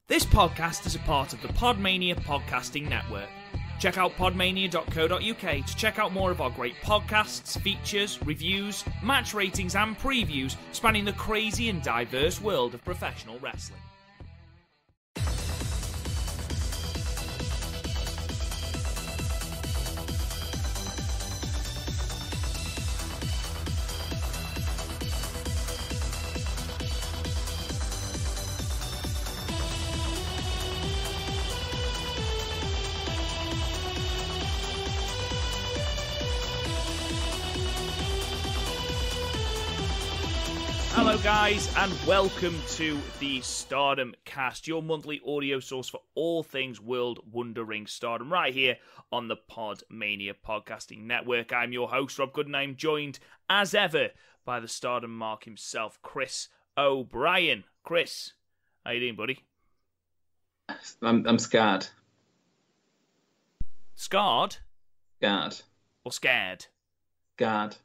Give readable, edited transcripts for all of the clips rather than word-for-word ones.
This podcast is a part of the Podmania podcasting network. Check out podmania.co.uk to check out more of our great podcasts, features, reviews, match ratings and previews spanning the crazy and diverse world of professional wrestling. Hello guys, and welcome to the Stardom Cast, your monthly audio source for all things World Wondering Stardom, right here on the Podmania Podcasting Network. I'm your host, Rob Gooden. I'm joined, as ever, by the Stardom Mark himself, Chris O'Brien. Chris, how you doing, buddy? I'm scared. Scarred? Scared. Or scared? Scared.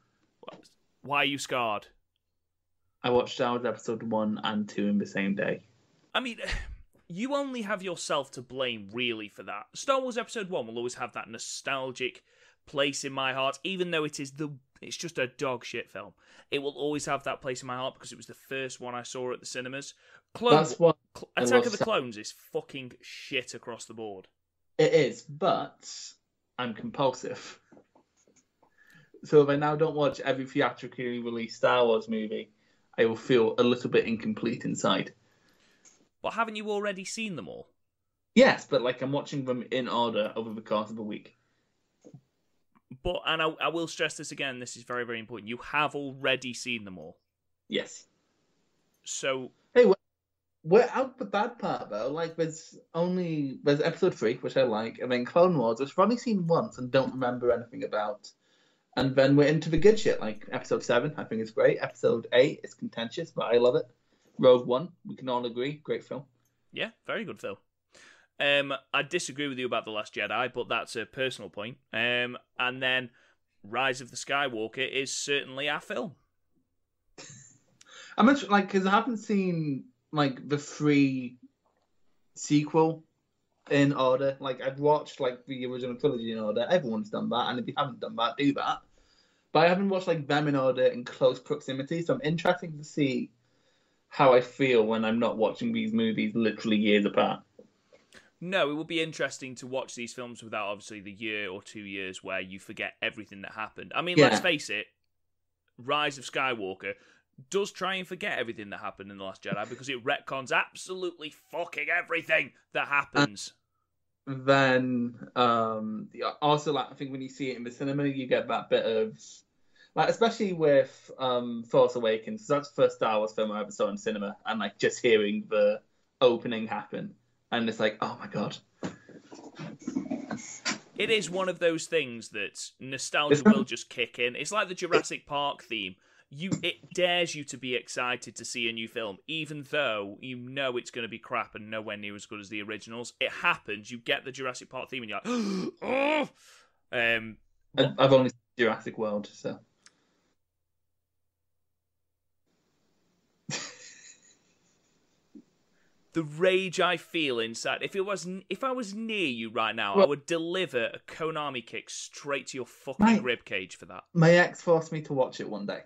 Why are you scarred? I watched Star Wars episode 1 and 2 in the same day. I mean, you only have yourself to blame, really, for that. Star Wars episode 1 will always have that nostalgic place in my heart, even though it's just a dog shit film. It will always have that place in my heart because it was the first one I saw at the cinemas. Attack of the Clones is fucking shit across the board. It is, but I'm compulsive. So if I now don't watch every theatrically released Star Wars movie, I will feel a little bit incomplete inside. But haven't you already seen them all? Yes, but I'm watching them in order over the course of a week. But, and I will stress this again, this is very, very important. You have already seen them all. Yes. So... Hey, we're out the bad part, though. There's episode 3, which I like, and then Clone Wars, which I've only seen once and don't remember anything about. And then we're into the good shit, episode 7, I think is great. Episode 8 is contentious, but I love it. Rogue One, we can all agree, great film. Yeah, very good film. I disagree with you about The Last Jedi, but that's a personal point. And then Rise of the Skywalker is certainly our film. I'm not sure, because I haven't seen, the 3 sequel in order. I've watched the original trilogy in order. Everyone's done that, and if you haven't done that, do that. But I haven't watched them in order in close proximity, so I'm interested to see how I feel when I'm not watching these movies literally years apart. No, it will be interesting to watch these films without obviously the year or 2 years where you forget everything that happened. I mean, Let's face it, Rise of Skywalker does try and forget everything that happened in The Last Jedi because it retcons absolutely fucking everything that happens. Then, also, I think when you see it in the cinema, you get that bit of, especially with Force Awakens, that's the first Star Wars film I ever saw in cinema, and, just hearing the opening happen, and it's oh my god. It is one of those things that nostalgia will just kick in. It's like the Jurassic Park theme. It dares you to be excited to see a new film, even though you know it's going to be crap and nowhere near as good as the originals. It happens. You get the Jurassic Park theme, and you're like, oh. I've only seen Jurassic World, so. The rage I feel inside. If I was near you right now, I would deliver a Konami kick straight to your fucking ribcage for that. My ex forced me to watch it one day.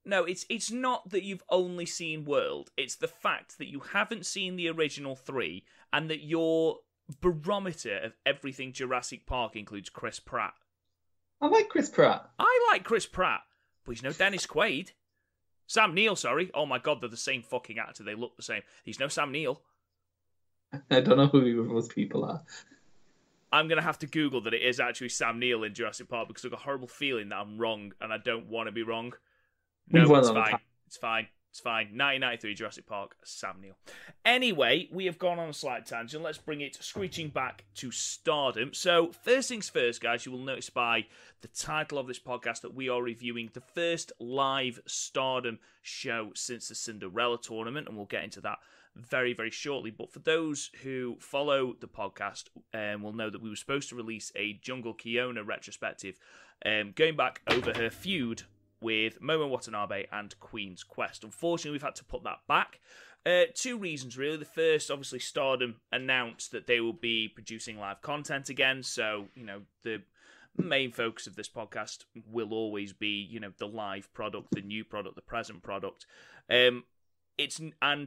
No, it's not that you've only seen World. It's the fact that you haven't seen the original 3 and that your barometer of everything Jurassic Park includes Chris Pratt. I like Chris Pratt. I like Chris Pratt, but he's no Dennis Quaid. Sam Neill, sorry. Oh my god, they're the same fucking actor. They look the same. He's no Sam Neill. I don't know who those people are. I'm going to have to Google that it is actually Sam Neill in Jurassic Park because I've got a horrible feeling that I'm wrong and I don't want to be wrong. No, it's fine. It's fine. It's fine. 1993 Jurassic Park, Sam Neill. Anyway, we have gone on a slight tangent. Let's bring it screeching back to Stardom. So, first things first, guys, you will notice by the title of this podcast that we are reviewing the first live Stardom show since the Cinderella Tournament, and we'll get into that very, very shortly. But for those who follow the podcast, will know that we were supposed to release a Jungle Kiona retrospective, going back over her feud with Momo Watanabe and Queen's Quest. Unfortunately, we've had to put that back Two reasons, really. The first, obviously, Stardom announced that they will be producing live content again. So, the main focus of this podcast will always be, the live product, the new product, the present product. And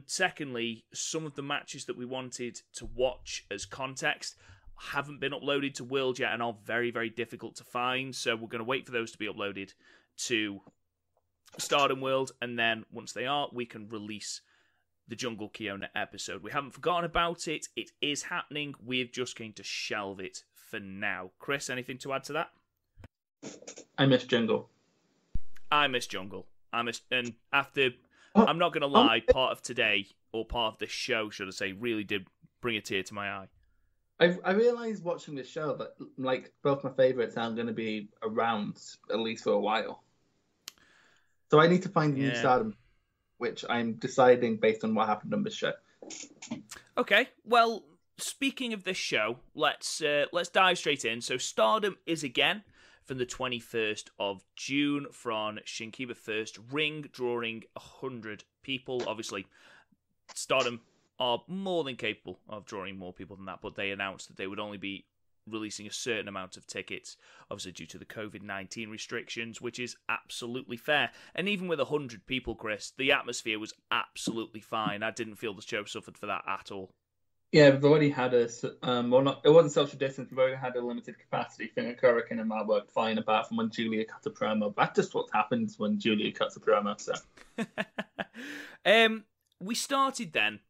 secondly, some of the matches that we wanted to watch as context haven't been uploaded to World yet and are very, very difficult to find. So we're going to wait for those to be uploaded to Stardom World, and then once they are, we can release the Jungle Kiona episode. We haven't forgotten about it. It is happening. We're just going to shelve it for now. Chris, anything to add to that? I miss Jungle. And after, I'm not going to lie, part of today, or part of this show, should I say, really did bring a tear to my eye. I realised watching this show that, both my favourites aren't going to be around, at least for a while. So I need to find a new Stardom, which I'm deciding based on what happened on this show. Okay, well, speaking of this show, let's dive straight in. So Stardom is again from the 21st of June from Shinkiba First Ring, drawing 100 people. Obviously, Stardom are more than capable of drawing more people than that, but they announced that they would only be releasing a certain amount of tickets, obviously due to the COVID-19 restrictions, which is absolutely fair. And even with 100 people, Chris, the atmosphere was absolutely fine. I didn't feel the show suffered for that at all. Yeah, we've already had it wasn't social distance, we've already had a limited capacity thing at Hurricane, and that worked fine, apart from when Julia cut a promo. That's just what happens when Julia cuts a promo, so. We started then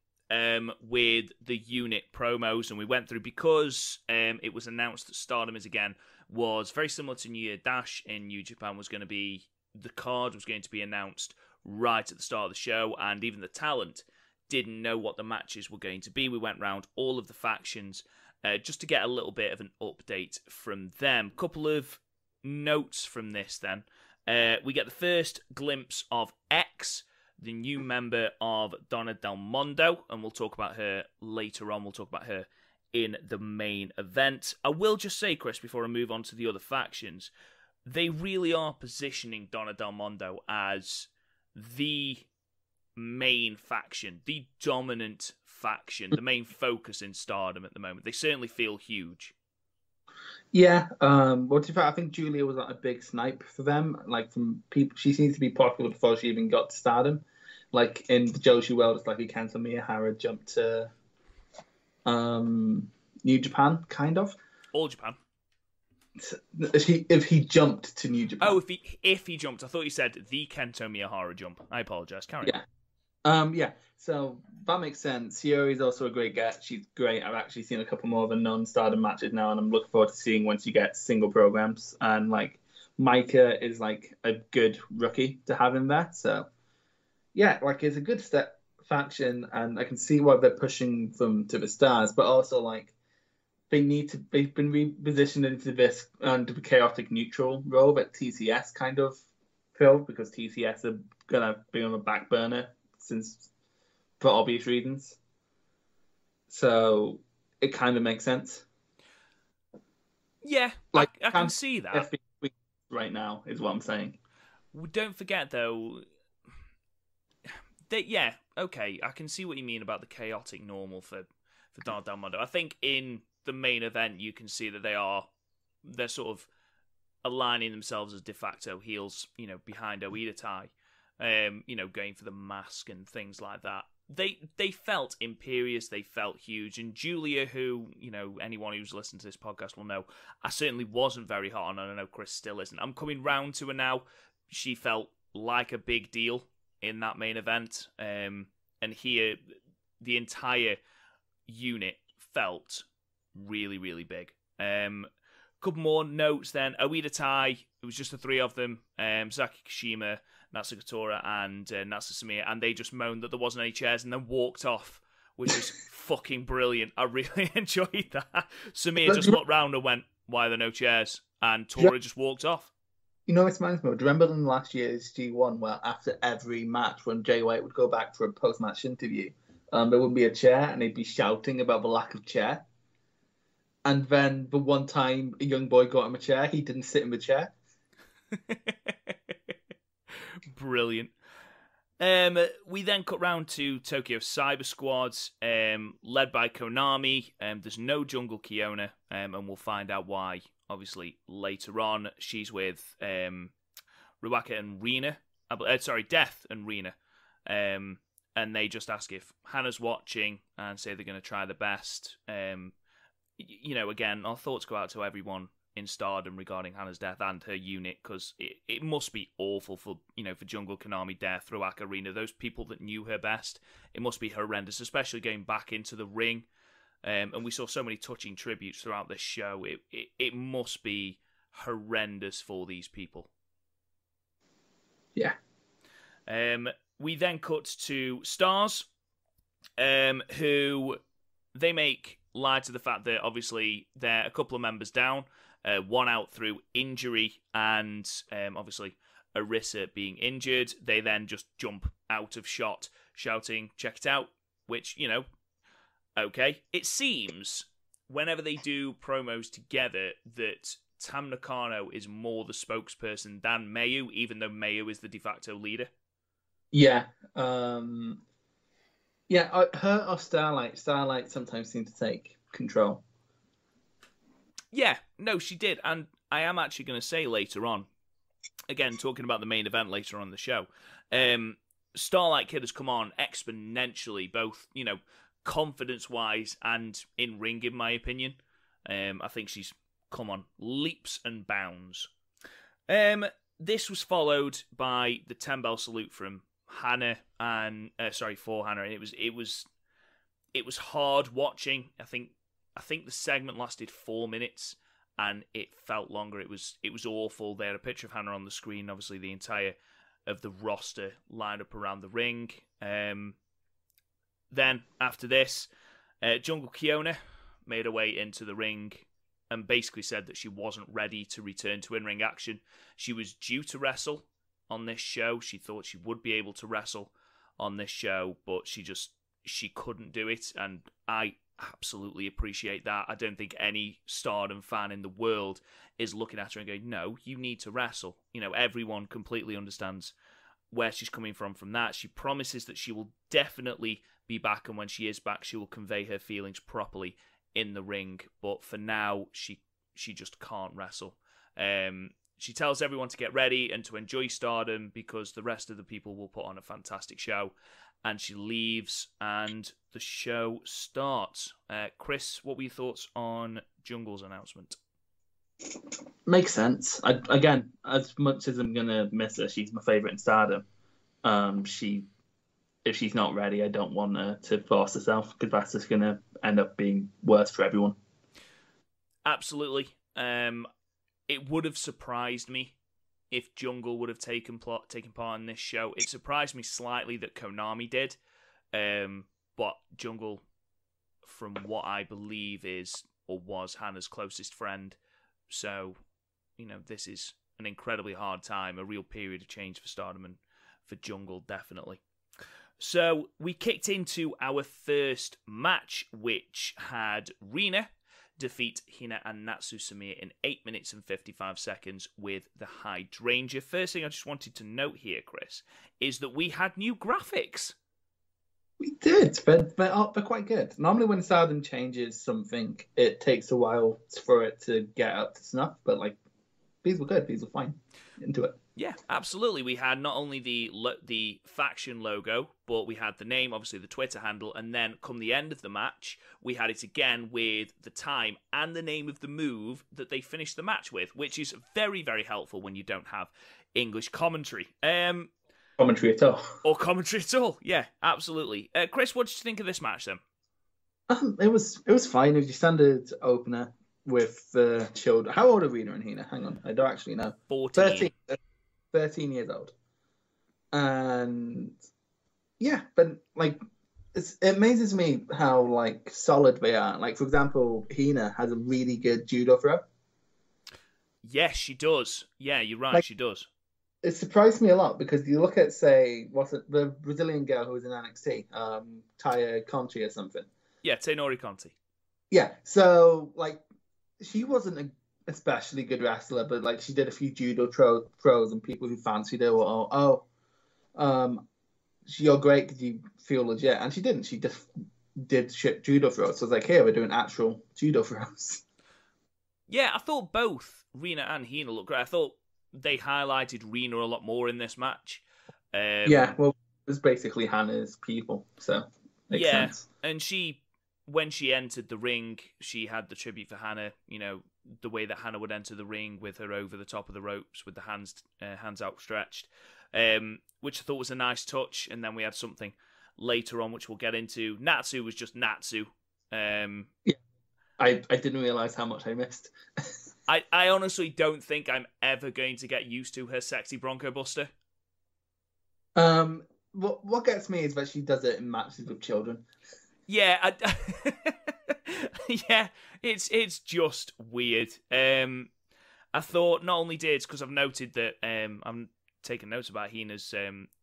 with the unit promos, and we went through, because it was announced that Stardom is again was very similar to New Year Dash in New Japan. The card was going to be announced right at the start of the show, and even the talent didn't know what the matches were going to be. We went round all of the factions just to get a little bit of an update from them. Couple of notes from this then. We get the first glimpse of X, the new member of Donna Del Mondo, and we'll talk about her later on. We'll talk about her in the main event. I will just say, Chris, before I move on to the other factions, they really are positioning Donna Del Mondo as the main faction, the dominant faction, the main focus in Stardom at the moment. They certainly feel huge. Yeah, well, to be fair, I think Julia was a big snipe for them. From people, she seems to be popular before she even got to Stardom. In the Joshi world, it's like a Kento Miyahara jumped to New Japan, kind of. All Japan. If he jumped to New Japan. Oh, if he jumped. I thought you said the Kento Miyahara jump. I apologise. Carry on. Yeah. So that makes sense. Hiyori's also a great get. She's great. I've actually seen a couple more of the non-Stardom matches now, and I'm looking forward to seeing once you get single programs. And Micah is a good rookie to have in there. So yeah, it's a good step faction, and I can see why they're pushing them to the stars, but also they've been repositioned into this the chaotic neutral role that TCS kind of filled, because TCS are gonna be on the back burner for obvious reasons. So it kind of makes sense. Yeah, I can see that. Right now is what I'm saying. Don't forget though. Okay, I can see what you mean about the chaotic normal for Donna Del Mondo. I think in the main event you can see that they're sort of aligning themselves as de facto heels, behind Oida Tai, going for the mask and things like that. They felt imperious, they felt huge, and Julia, who, anyone who's listened to this podcast will know, I certainly wasn't very hot on, and I know Chris still isn't. I'm coming round to her now. She felt like a big deal in that main event, and here the entire unit felt really, really big. Couple more notes then. Oida Tai, it was just the three of them, Saki Kashima, Natsuko Tora, and Natsuko Sumiya, and they just moaned that there wasn't any chairs and then walked off, which was fucking brilliant. I really enjoyed that. Sumiya just looked round and went, "Why are there no chairs?" And Tora just walked off. It reminds me. Do you remember in last year's G1 where after every match, when Jay White would go back for a post-match interview, there wouldn't be a chair and they'd be shouting about the lack of chair? And then the one time a young boy got him a chair, he didn't sit in the chair. Brilliant. We then cut round to Tokyo Cyber Squads, led by Konami. There's no Jungle Kiona, and we'll find out why, obviously, later on. She's with Ruaka and Rina. Death and Rina. And they just ask if Hannah's watching and say they're going to try the best. Again, our thoughts go out to everyone in Stardom regarding Hannah's death and her unit, because it must be awful for Jungle, Konami, Death, Ruaka, Rina, those people that knew her best. It must be horrendous, especially going back into the ring. And we saw so many touching tributes throughout this show. It must be horrendous for these people. Yeah. We then cut to Stars, who they make light of the fact that obviously they're a couple of members down, one out through injury, and obviously Arisa being injured. They then just jump out of shot, shouting, "Check it out," which, okay. It seems whenever they do promos together that Tam Nakano is more the spokesperson than Mayu, even though Mayu is the de facto leader. Yeah. Her or Starlight. Starlight sometimes seems to take control. Yeah, no, she did. And I am actually going to say later on, again, talking about the main event later on in the show, Starlight Kid has come on exponentially, both, confidence-wise and in-ring, in my opinion. I think she's come on leaps and bounds. This was followed by the 10-bell salute from Hannah and for Hannah. And it was hard watching. I think the segment lasted 4 minutes, and it felt longer. It was awful. They had a picture of Hannah on the screen. Obviously, the entire of the roster lined up around the ring. Then after this, Jungle Kiona made her way into the ring and basically said that she wasn't ready to return to in-ring action. She was due to wrestle on this show. She thought she would be able to wrestle on this show, but she couldn't do it, and I absolutely appreciate that. I don't think any Stardom fan in the world is looking at her and going, "No, you need to wrestle." Everyone completely understands where she's coming from that. She promises that she will definitely be back, and when she is back, she will convey her feelings properly in the ring. But for now, she just can't wrestle. She tells everyone to get ready and to enjoy Stardom because the rest of the people will put on a fantastic show. And she leaves, and the show starts. Chris, what were your thoughts on Jungle's announcement? Makes sense. Again, as much as I'm going to miss her, she's my favourite in Stardom. If she's not ready, I don't want her to force herself, because that's just going to end up being worse for everyone. Absolutely. It would have surprised me if Jungle would have taken part in this show. It surprised me slightly that Konami did. But Jungle, from what I believe is or was Hannah's closest friend. So, this is an incredibly hard time, a real period of change for Stardom and for Jungle, definitely. So, we kicked into our first match, which had Rina defeat Hina and Natsu Samir in 8 minutes and 55 seconds with the Hydrangea. First thing I just wanted to note here, Chris, is that we had new graphics. We did, but they're quite good. Normally when Stardom changes something, it takes a while for it to get up to snuff, but these were good. These were fine. Into it. Yeah, absolutely. We had not only the faction logo, but we had the name, obviously the Twitter handle, and then come the end of the match, we had it again with the time and the name of the move that they finished the match with, which is very, very helpful when you don't have English commentary. Commentary at all. Or commentary at all, yeah, absolutely. Chris, what did you think of this match then? It was fine. It was your standard opener with the children. How old are Rina and Hina? Hang on, I don't actually know. 14. 13 years old. And yeah, but it amazes me how solid they are. For example, Hina has a really good judo throw. Yes, she does. Yeah, you're right, she does. It surprised me a lot because you look at, say, the Brazilian girl who was in NXT, Taya Conti or something. Yeah, Tenori Conti. Yeah, so she wasn't an especially good wrestler, but she did a few judo throws, and people who fancied her were you're great because you feel legit. And she didn't. She just did shit judo throws. So I was like, here, we're doing actual judo throws. Yeah, I thought both Rina and Hina looked great. I thought they highlighted Rina a lot more in this match. Yeah, well, it was basically Hannah's people, so makes sense. And when she entered the ring, she had the tribute for Hannah, the way that Hannah would enter the ring with her over the top of the ropes with the hands outstretched, which I thought was a nice touch. And then we had something later on, which we'll get into. Natsu was just Natsu. Yeah, I didn't realise how much I missed. I honestly don't think I'm ever going to get used to her sexy Bronco Buster. What gets me is that she does it in matches with children. Yeah, yeah, it's just weird. I thought not only did, because I've noted that I'm taking notes about Hina's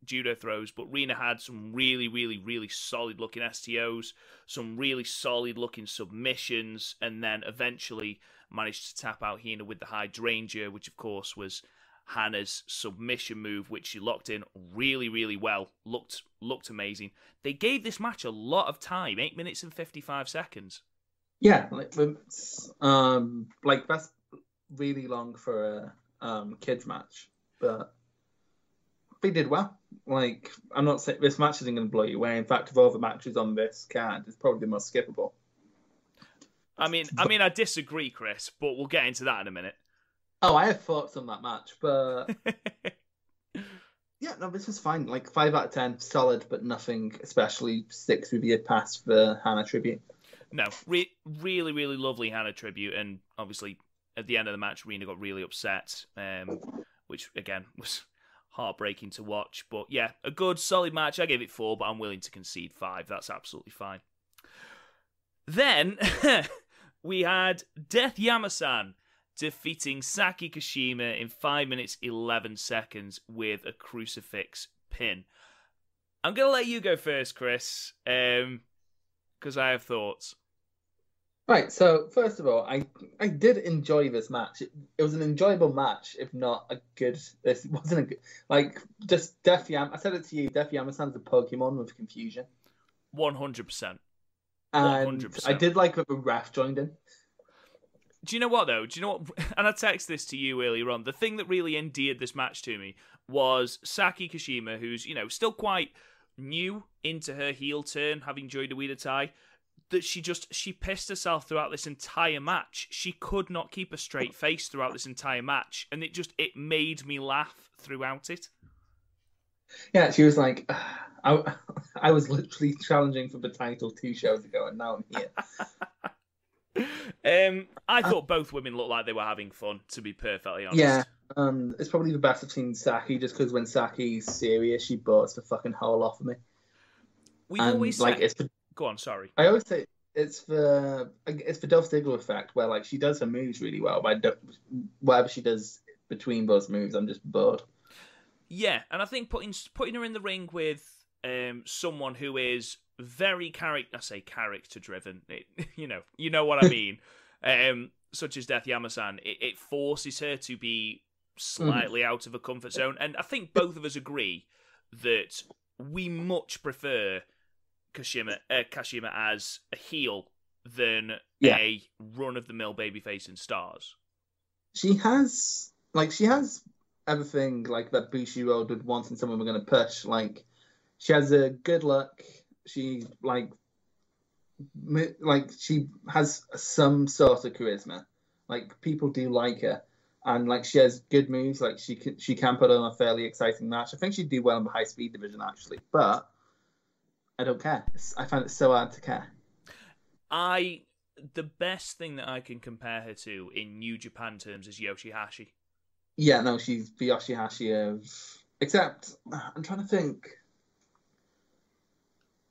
judo throws, but Rina had some really, really, really solid looking STOs, some really solid looking submissions, and then eventually managed to tap out Hina with the hydrangea, which of course was Hannah's submission move, which she locked in really, really well. Looked amazing. They gave this match a lot of time, 8 minutes and 55 seconds. Yeah, like that's really long for a kids match, but they did well. Like, I'm not saying this match isn't going to blow you away. In fact, of all the matches on this card, it's probably the most skippable. I mean, I disagree, Chris, but we'll get into that in a minute. Oh, I have thoughts on that match, but yeah, no, this was fine. Like 5 out of 10, solid, but nothing especially sticks with you past the Hannah tribute. No, really, really lovely Hannah tribute, and obviously at the end of the match, Rina got really upset, which again was heartbreaking to watch. But yeah, a good, solid match. I gave it 4, but I'm willing to concede 5. That's absolutely fine. Then we had Death Yamasan defeating Saki Kashima in 5 minutes 11 seconds with a crucifix pin. I'm going to let you go first, Chris, because I have thoughts. Right, so first of all, I did enjoy this match. It was an enjoyable match, if not a good... This wasn't a good... Like, just Death Yam... I said it to you, Death Yamasan's a Pokemon with confusion. 100%. And 100%. I did like that the ref joined in. Do you know what, though? Do you know what? And I texted this to you earlier on. The thing that really endeared this match to me was Saki Kashima, who's, still quite new into her heel turn, having joined Ueda Tai, that she pissed herself throughout this entire match. She could not keep a straight face throughout this entire match, and it made me laugh throughout it. Yeah, she was like, I was literally challenging for the title 2 shows ago, and now I'm here. I thought both women looked like they were having fun, to be perfectly honest. Yeah, it's probably the best I've seen Saki, just because when Saki's serious, she bursts the fucking hole off of me. We've always said... Go on, sorry. I always say it's the Dolph Ziggler effect, where like she does her moves really well, but whatever she does between those moves, I'm just bored. Yeah, and I think putting her in the ring with someone who is very character driven, you know what I mean, such as Death Yamasan, it forces her to be slightly out of a comfort zone, and I think both of us agree that we much prefer Kashima as a heel than a run-of-the-mill babyface in Stars. She has everything like that Bushiroad would want in someone we're going to push. Like, she has a good look. She she has some sort of charisma. Like, people do like her, and like she has good moves. Like she can put on a fairly exciting match. I think she'd do well in the high speed division actually, but I don't care. I find it so hard to care. The best thing that I can compare her to in New Japan terms is Yoshihashi. Yeah, no, she's the Yoshihashi of... Except, I'm trying to think...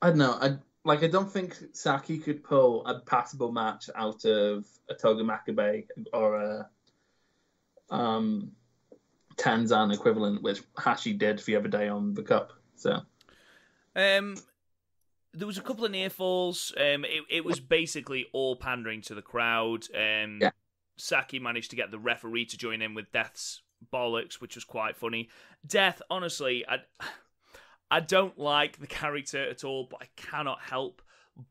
I don't know. I don't think Saki could pull a passable match out of a Toga Makabe or a Tanzan equivalent, which Hashi did the other day on the Cup. So... There was a couple of near falls. It was basically all pandering to the crowd. Saki managed to get the referee to join in with Death's bollocks, which was quite funny. Death, honestly, I don't like the character at all, but I cannot help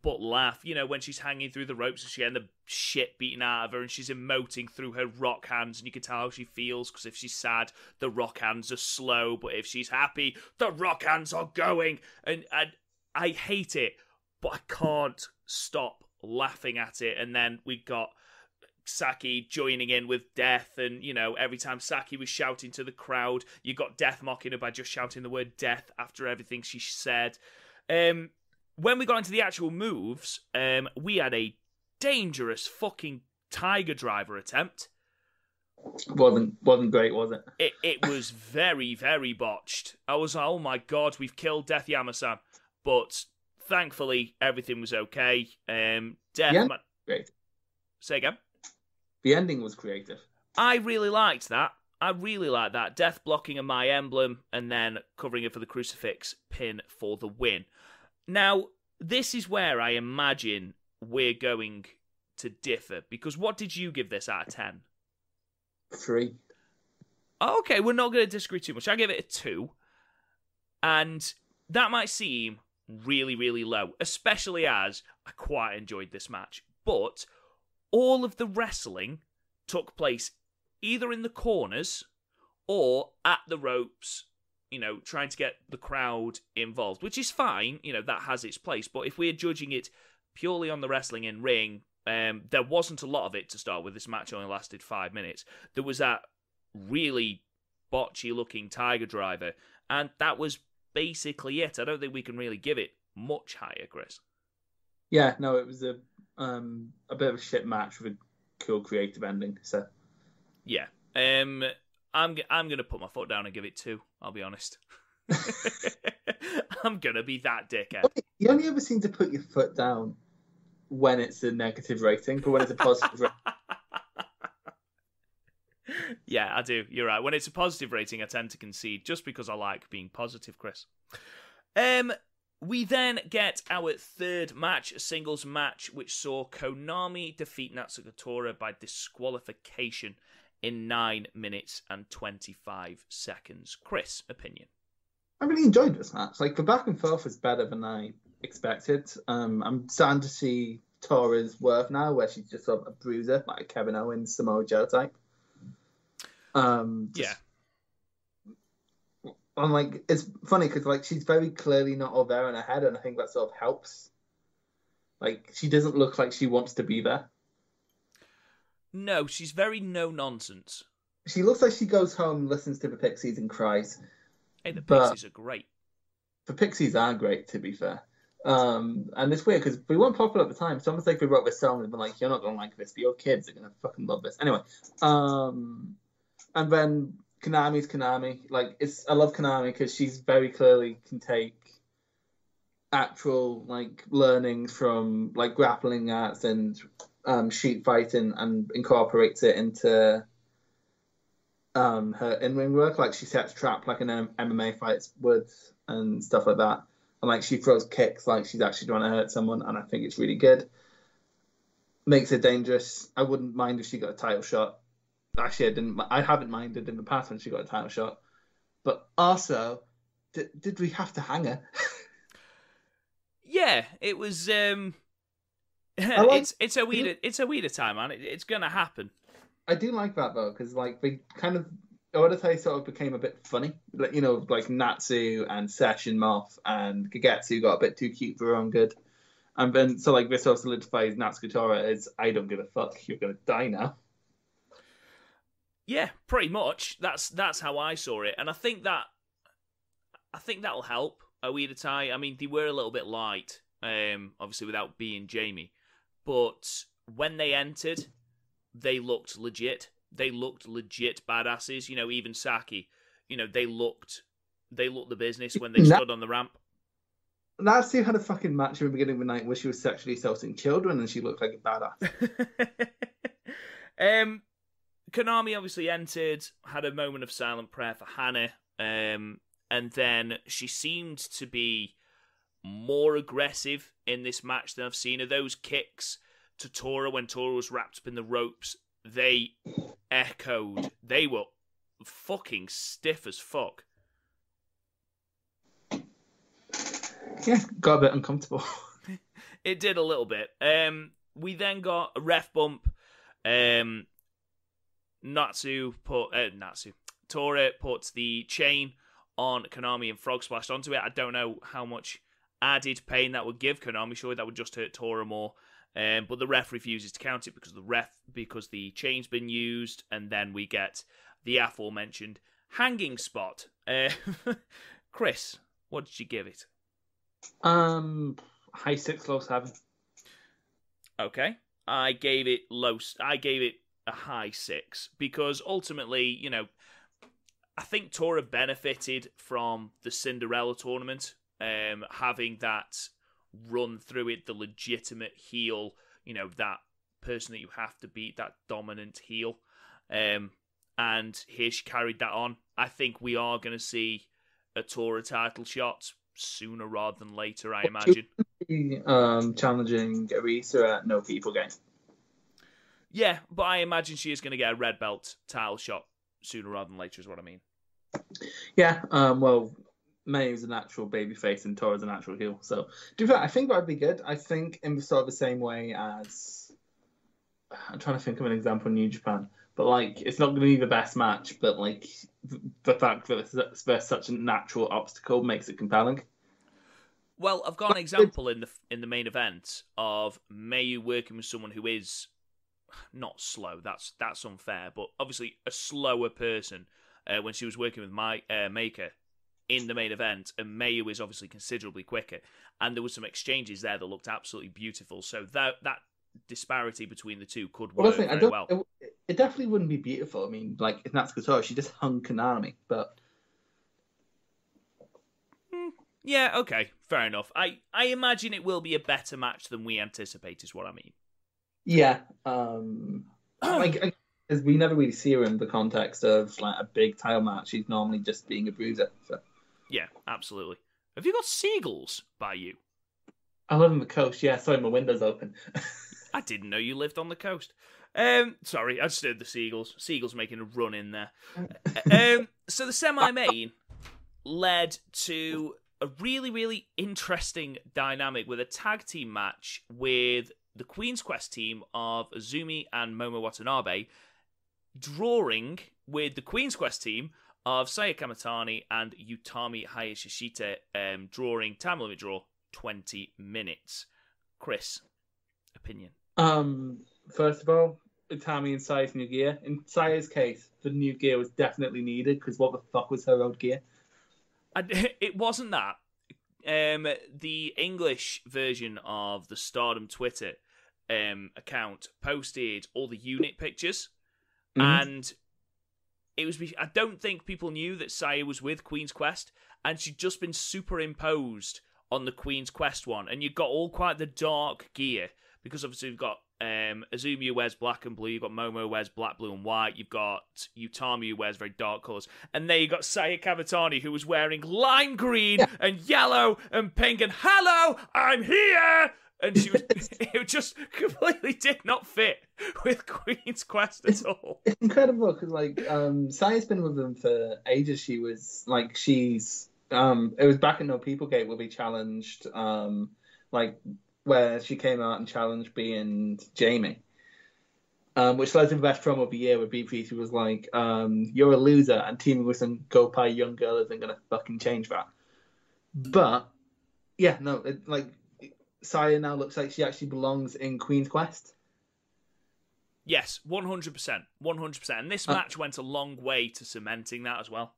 but laugh. You know, when she's hanging through the ropes and she getting the shit beaten out of her and she's emoting through her rock hands and you can tell how she feels, because if she's sad, the rock hands are slow, but if she's happy, the rock hands are going. And I hate it, but I can't stop laughing at it. And then we got Saki joining in with Death, and you know, every time Saki was shouting to the crowd, you got Death mocking her by just shouting the word death after everything she said. When we got into the actual moves, we had a dangerous fucking Tiger Driver attempt. Wasn't great, was it? It was very, very botched. I was like, oh my god, we've killed Death Yama-san. But thankfully, everything was okay. Death... Great. Say again? The ending was creative. I really liked that. Death blocking a My Emblem and then covering it for the Crucifix pin for the win. Now, this is where I imagine we're going to differ, because what did you give this out of 10? 3. Okay, we're not going to disagree too much. I give it a 2. And that might seem really, really low, especially as I quite enjoyed this match. But all of the wrestling took place either in the corners or at the ropes, you know, trying to get the crowd involved, which is fine, you know, that has its place. But if we're judging it purely on the wrestling in ring, there wasn't a lot of it to start with. This match only lasted 5 minutes. There was that really botchy-looking Tiger Driver, and that was basically it. I don't think we can really give it much higher, Chris. Yeah, no, it was a bit of a shit match with a cool creative ending. So yeah, I'm gonna put my foot down and give it 2. I'll be honest. I'm gonna be that dickhead. You only ever seem to put your foot down when it's a negative rating, but when it's a positive rating. Yeah, I do. You're right. When it's a positive rating, I tend to concede just because I like being positive, Chris. We then get our third match, a singles match, which saw Konami defeat Natsuko Tora by disqualification in 9 minutes and 25 seconds. Chris, opinion? I really enjoyed this match. Like, the back and forth was better than I expected. I'm starting to see Tora's worth now, where she's just sort of a bruiser, like a Kevin Owens, Samoa Joe type. Yeah. I'm like, it's funny because like she's very clearly not all there in her head, and I think that sort of helps. Like, she doesn't look like she wants to be there. No, she's very no nonsense. She looks like she goes home, listens to the Pixies, and cries. Hey, the Pixies are great. The Pixies are great, to be fair. And it's weird because we weren't popular at the time. It's almost like we wrote this song and been like, "You're not gonna like this, but your kids are gonna fucking love this." Anyway, and then Konami's Konami. Like, I love Konami because she's very clearly can take actual like learnings from like grappling arts and sheet fighting and incorporates it into her in-ring work. Like, she sets trap like an MMA fights would and stuff like that. And like, she throws kicks like she's actually trying to hurt someone, and I think it's really good. Makes it dangerous. I wouldn't mind if she got a title shot. Actually, I haven't minded in the past when she got a title shot. But also, did we have to hang her? Yeah, it was. It's a weirder time, man. It's gonna happen. I do like that though, because like they kind of Odatai sort of became a bit funny. Like, you know, like Natsu and Sesh and Moth and Kagetsu got a bit too cute for their own good. And then so like this sort of solidifies Natsuko Tora as, I don't give a fuck, you're gonna die now. Yeah, pretty much. That's how I saw it, and I think that'll help Oedatai. I mean, they were a little bit light, obviously without being Jamie, but when they entered, they looked legit. They looked legit badasses. You know, even Saki. You know, they looked the business when they stood on the ramp. Natsu had a fucking match in the beginning of the night where she was sexually assaulting children, and she looked like a badass. Konami obviously entered, had a moment of silent prayer for Hannah, and then she seemed to be more aggressive in this match than I've seen her. Those kicks to Tora when Tora was wrapped up in the ropes, they echoed. They were fucking stiff as fuck. Yeah, got a bit uncomfortable. It did a little bit. We then got a ref bump. Tora puts the chain on Konami and Frog splashed onto it. I don't know how much added pain that would give Konami. Surely that would just hurt Tora more. But the ref refuses to count it because the chain's been used, and then we get the aforementioned hanging spot. Chris, what did you give it? High 6, low 7. Okay, I gave it a high 6 because ultimately, I think Tora benefited from the Cinderella tournament, having that run through it, the legitimate heel, that person that you have to beat, that dominant heel. And here she carried that on. I think we are going to see a Tora title shot sooner rather than later, I imagine. Challenging Arisa at No People Game. Yeah, but I imagine she is going to get a red belt title shot sooner rather than later, is what I mean. Yeah, well, May is a natural babyface and Tora's a natural heel. So, to be fair, I think that would be good. I think in sort of the same way as... I'm trying to think of an example in New Japan. But, it's not going to be the best match, but, the fact that there's such a natural obstacle makes it compelling. Well, I've got an example in the main event of Mayu working with someone who is not slow. That's unfair, but obviously a slower person when she was working with Maker in the main event, and Mayu is obviously considerably quicker. And there were some exchanges there that looked absolutely beautiful. So that disparity between the two could work very well. It definitely wouldn't be beautiful. I mean, if Natsuko Tora, she just hung Konami, but... Yeah, okay, fair enough. I imagine it will be a better match than we anticipate, is what I mean. Yeah, as we never really see her in the context of a big title match. She's normally just being a bruiser. So. Yeah, absolutely. Have you got seagulls by you? I live on the coast. Yeah, sorry, my window's open. I didn't know you lived on the coast. Sorry, I just heard the seagulls. Seagulls making a run in there. So the semi-main led to a really, really interesting dynamic with a tag team match with the Queen's Quest team of Azumi and Momo Watanabe drawing with the Queen's Quest team of Saya Kamitani and Utami Hayashishita, drawing time limit draw 20 minutes. Chris, opinion? First of all, Utami and Saya's new gear. In Saya's case, the new gear was definitely needed because what the fuck was her old gear? It wasn't that. The English version of the Stardom Twitter account posted all the unit pictures, and it was. I don't think people knew that Saya was with Queen's Quest, and she'd just been superimposed on the Queen's Quest one, and you've got all quite the dark gear because obviously you've got Azumi who wears black and blue, you've got Momo who wears black, blue and white, you've got Utami who wears very dark colours, and then you've got Saya Kamitani who was wearing lime green and yellow and pink and hello, I'm here! And she was, it just completely did not fit with Queen's Quest at all. It's incredible because Saya's been with them for ages. She was she's it was back in No People Gate where we challenged where she came out and challenged B and Jamie, which led to the best promo of the year where B3 was like, you're a loser and teaming with some Gopai young girl isn't going to fucking change that. But, yeah, no, Saya now looks like she actually belongs in Queen's Quest. Yes, 100%. 100%. And this match went a long way to cementing that as well.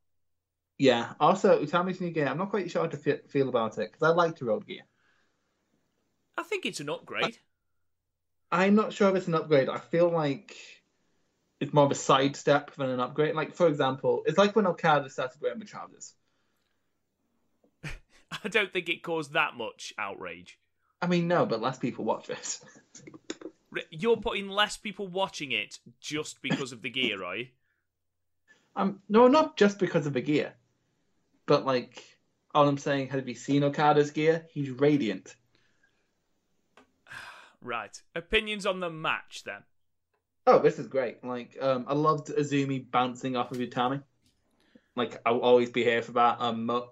Yeah. Also, Utami's new gear, I'm not quite sure how to feel about it because I liked her old gear. I think it's an upgrade. I'm not sure if it's an upgrade. I feel like it's more of a sidestep than an upgrade. For example, it's like when Okada started wearing the trousers. I don't think it caused that much outrage. I mean, no, but less people watch this. You're putting less people watching it just because of the gear, are you? No, not just because of the gear. But, all I'm saying, have you seen Okada's gear? He's radiant. Right. Opinions on the match, then? Oh, this is great. I loved Azumi bouncing off of Utami. like I'll always be here for that.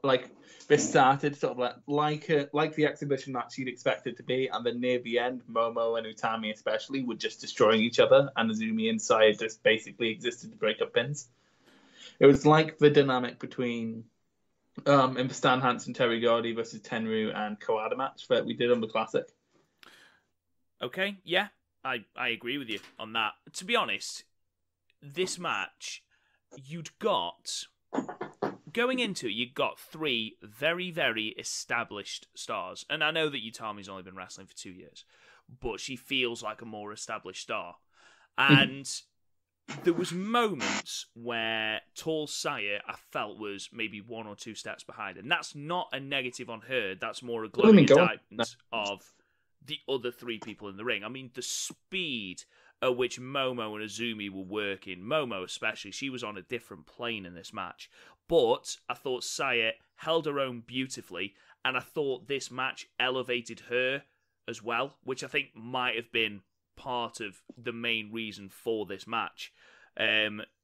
Like this started sort of like the exhibition match you'd expect it to be, and then near the end, Momo and Utami especially were just destroying each other, and Azumi and Saya just basically existed to break up pins. It was like the dynamic between in the Stan Hansen Terry Gordy versus Tenryu and Kawada match that we did on the Classic. Okay, yeah, I agree with you on that. To be honest, this match, going into it, you got three very, very established stars. And I know that Utami's only been wrestling for 2 years, but she feels like a more established star. And there was moments where tall Saya, I felt, was maybe 1 or 2 steps behind. And that's not a negative on her. That's more a glowing indictment of the other 3 people in the ring. I mean, the speed at which Momo and Azumi were working, Momo especially, she was on a different plane in this match. But I thought Saya held her own beautifully, and I thought this match elevated her as well, which I think might have been part of the main reason for this match.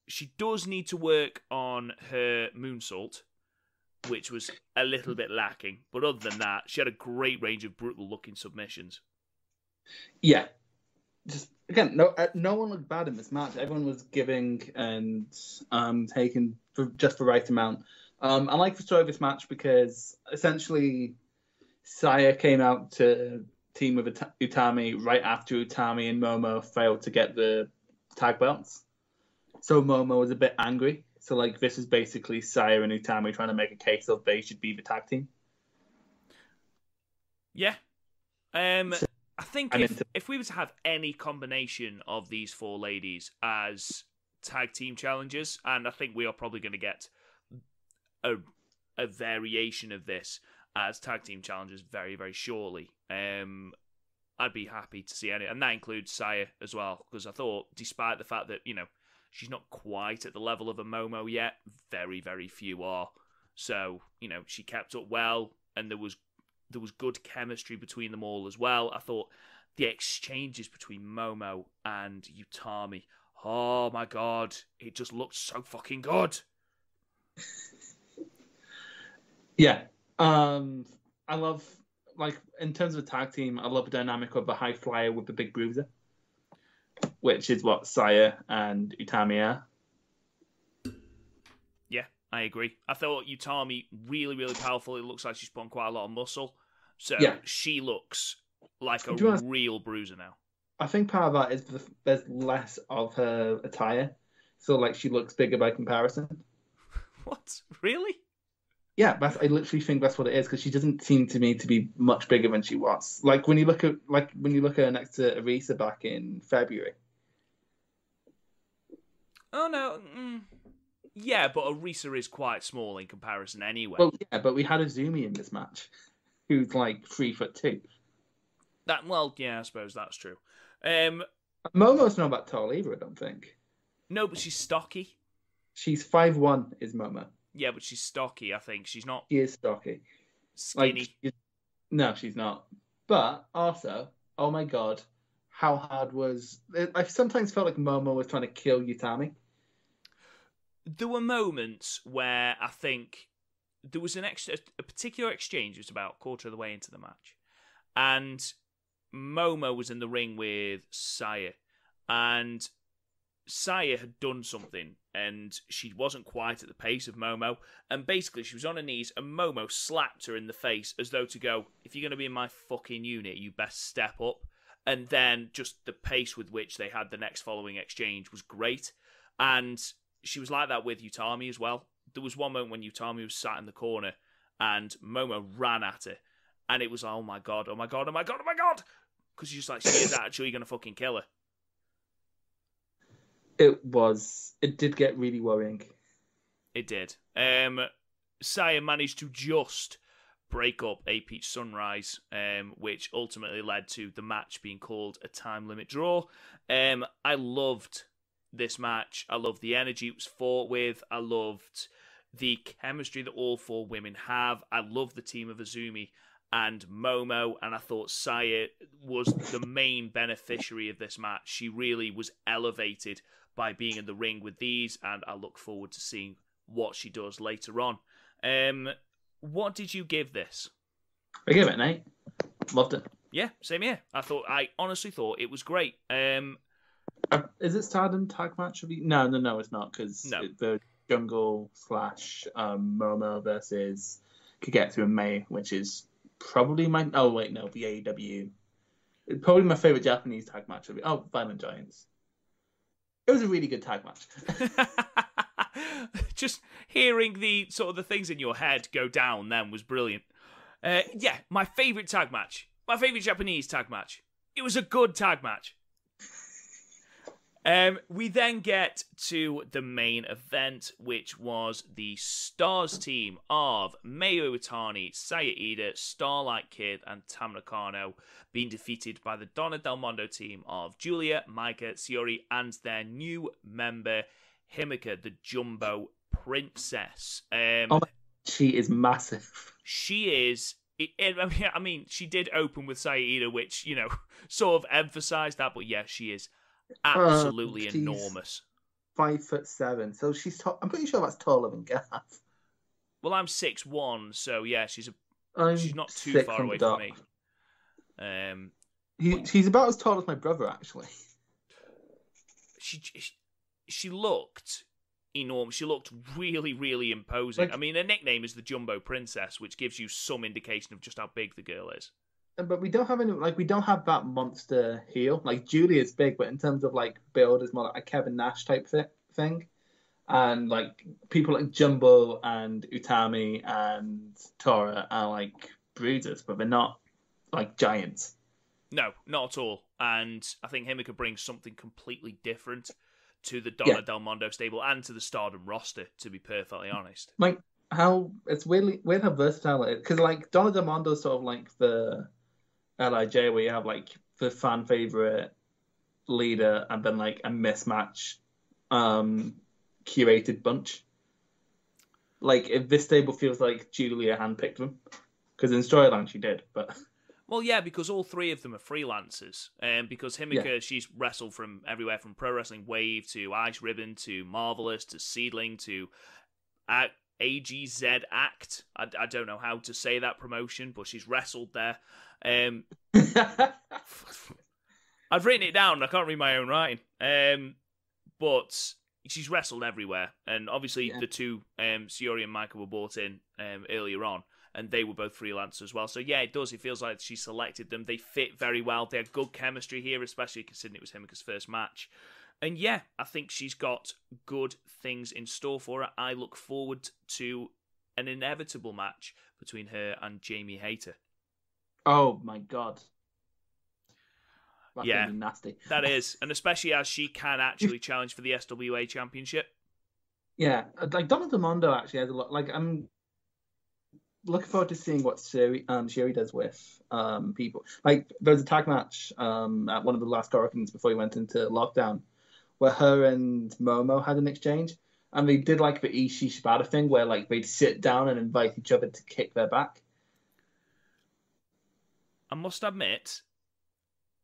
She does need to work on her moonsault, which was a little bit lacking. But other than that, she had a great range of brutal-looking submissions. Yeah. Just again, no one looked bad in this match. Everyone was giving and taking just the right amount. I like the story of this match because essentially Saya came out to team with Utami right after Utami and Momo failed to get the tag belts. So Momo was a bit angry. So like this is basically Saya and Utami trying to make a case of they should be the tag team. Yeah. I think if we were to have any combination of these 4 ladies as tag team challengers, and I think we are probably going to get a variation of this as tag team challengers very, very shortly, I'd be happy to see any, and that includes Saya as well, because I thought, despite the fact that, she's not quite at the level of a Momo yet, very, very few are. So, she kept up well, and there was good chemistry between them all as well. I thought the exchanges between Momo and Utami, oh my god, it just looked so fucking good. Yeah. I love, like, in terms of a tag team, I love the dynamic of the high flyer with the big bruiser, which is what Saya and Utami are. Yeah, I agree. I thought Utami really, really powerful. It looks like she's put on quite a lot of muscle. So she looks like a real bruiser now. I think part of that is there's less of her attire. So, like, she looks bigger by comparison. What? Really? Yeah, I literally think that's what it is, because she doesn't seem to me to be much bigger than she was. Like, when you look at her next to Arisa back in February. Oh, no. Yeah, but Arisa is quite small in comparison anyway. Well, yeah, but we had Azumi in this match, who's like 3'2". Yeah, I suppose that's true. Momo's not that tall either, I don't think. No, but she's stocky. She's 5'1", is Momo. Yeah, but she's stocky, I think. She's not... She is stocky. Skinny. No, she's not. But also, oh my god, how hard was... I sometimes felt like Momo was trying to kill Utami. There were moments where I think there was a particular exchange. It was about a quarter of the way into the match. And Momo was in the ring with Saya. And Saya had done something, and she wasn't quite at the pace of Momo. And basically, she was on her knees, and Momo slapped her in the face as though to go, if you're going to be in my fucking unit, you best step up. And then just the pace with which they had the next following exchange was great. And she was like that with Utami as well. There was one moment when Utami was sat in the corner and Momo ran at her. And it was like, oh my god, oh my god, oh my god, oh my god! Because she's like, she is actually going to fucking kill her. It did get really worrying. It did. Saya managed to just break up A Peach Sunrise, which ultimately led to the match being called a time limit draw. I loved this match. I loved the energy it was fought with. I loved the chemistry that all 4 women have. I loved the team of Azumi and Momo, and I thought Saya was the main beneficiary of this match. She really was elevated by being in the ring with these, and I look forward to seeing what she does later on. What did you give this? I gave it an 8. Loved it. Yeah, same here. I honestly thought it was great. Is it Stardom tag match of the... No, it's not, because the Jungle / Momo versus Kagetsu and May, which is probably my... Oh, wait, no, the AEW. Probably my favorite Japanese tag match of the... Oh, Violent Giants. It was a really good tag match. Just hearing the sort of the things in your head go down then was brilliant. Yeah, my favorite tag match. My favorite Japanese tag match. It was a good tag match. We then get to the main event, which was the Stars team of Mayu Iwatani, Saya Iida, Starlight Kid, and Tam Nakano being defeated by the Donna Del Mondo team of Julia, Maika, Shiori, and their new member, Himeka, the Jumbo Princess. She is massive. She is... I mean, she did open with Saya Iida, which, sort of emphasised that, but yeah, she is absolutely enormous. 5'7", so she's I'm pretty sure that's taller than Gav. Well, I'm 6'1", so yeah, she's not too far away from me. He's about as tall as my brother, actually. She looked enormous. She looked really, really imposing. I mean, her nickname is the Jumbo Princess, which gives you some indication of just how big the girl is. But we don't have we don't have that monster heel. Like, Julia's big, but in terms of build, is more like a Kevin Nash type thing. And people like Jumbo and Utami and Tora are bruisers, but they're not giants. No, not at all. And I think Himeka brings something completely different to the Donna Del Mondo stable and to the Stardom roster, to be perfectly honest. How it's weird how versatile it is. Because Donna Del Mondo is sort of the LIJ, where you have the fan favorite leader and then a mismatch curated bunch. If this stable feels like Julia handpicked them, because in storyline she did, but. Well, yeah, because all three of them are freelancers. Because Himeka, she's wrestled from everywhere from Pro Wrestling Wave to Ice Ribbon to Marvelous to Seedling to AGZ Act. I don't know how to say that promotion, but she's wrestled there. I've written it down. I can't read my own writing. But she's wrestled everywhere. And obviously the two, Shiori and Maika, were brought in earlier on. And they were both freelancers as well. So yeah, it does. It feels like she selected them. They fit very well. They had good chemistry here, especially considering it was Himeka's first match. And yeah, I think she's got good things in store for her. I look forward to an inevitable match between her and Jamie Hayter. Oh my god. That's yeah, gonna be nasty. That is. And especially as she can actually challenge for the SWA Championship. Yeah, Donna Del Mondo actually has a lot. I'm looking forward to seeing what Shiori does with people. There was a tag match at one of the last Gorokins before he went into lockdown, where her and Momo had an exchange, and they did the Ishii Shibata thing, where they'd sit down and invite each other to kick their back. I must admit,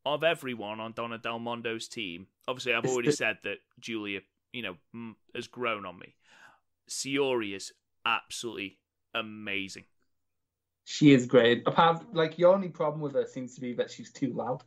of everyone on Donna Del Mondo's team, obviously I've already said that Julia, has grown on me. Shiori is absolutely amazing. She is great. Apart, your only problem with her seems to be that she's too loud.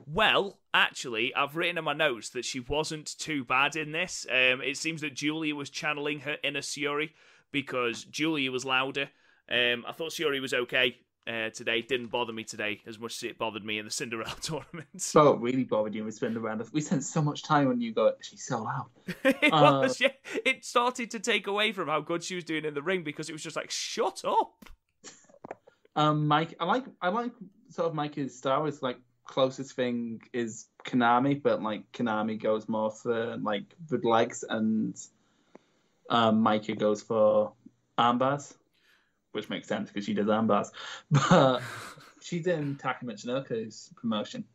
Well, actually, I've written in my notes that she wasn't too bad in this. It seems that Julia was channeling her inner Shiori, because Julia was louder. I thought Shiori was okay today. Didn't bother me today as much as it bothered me in the Cinderella Tournament. Oh, it really bothered you with Cinderella. We spent so much time when you go, she's so loud. It was, yeah. It started to take away from how good she was doing in the ring, because it was just shut up. Mike, I like sort of Mike's style. It's closest thing is Konami, but Konami goes more for the legs, and Micah goes for armbars, which makes sense because she does armbars. But she's in Taka Michinoku's promotion.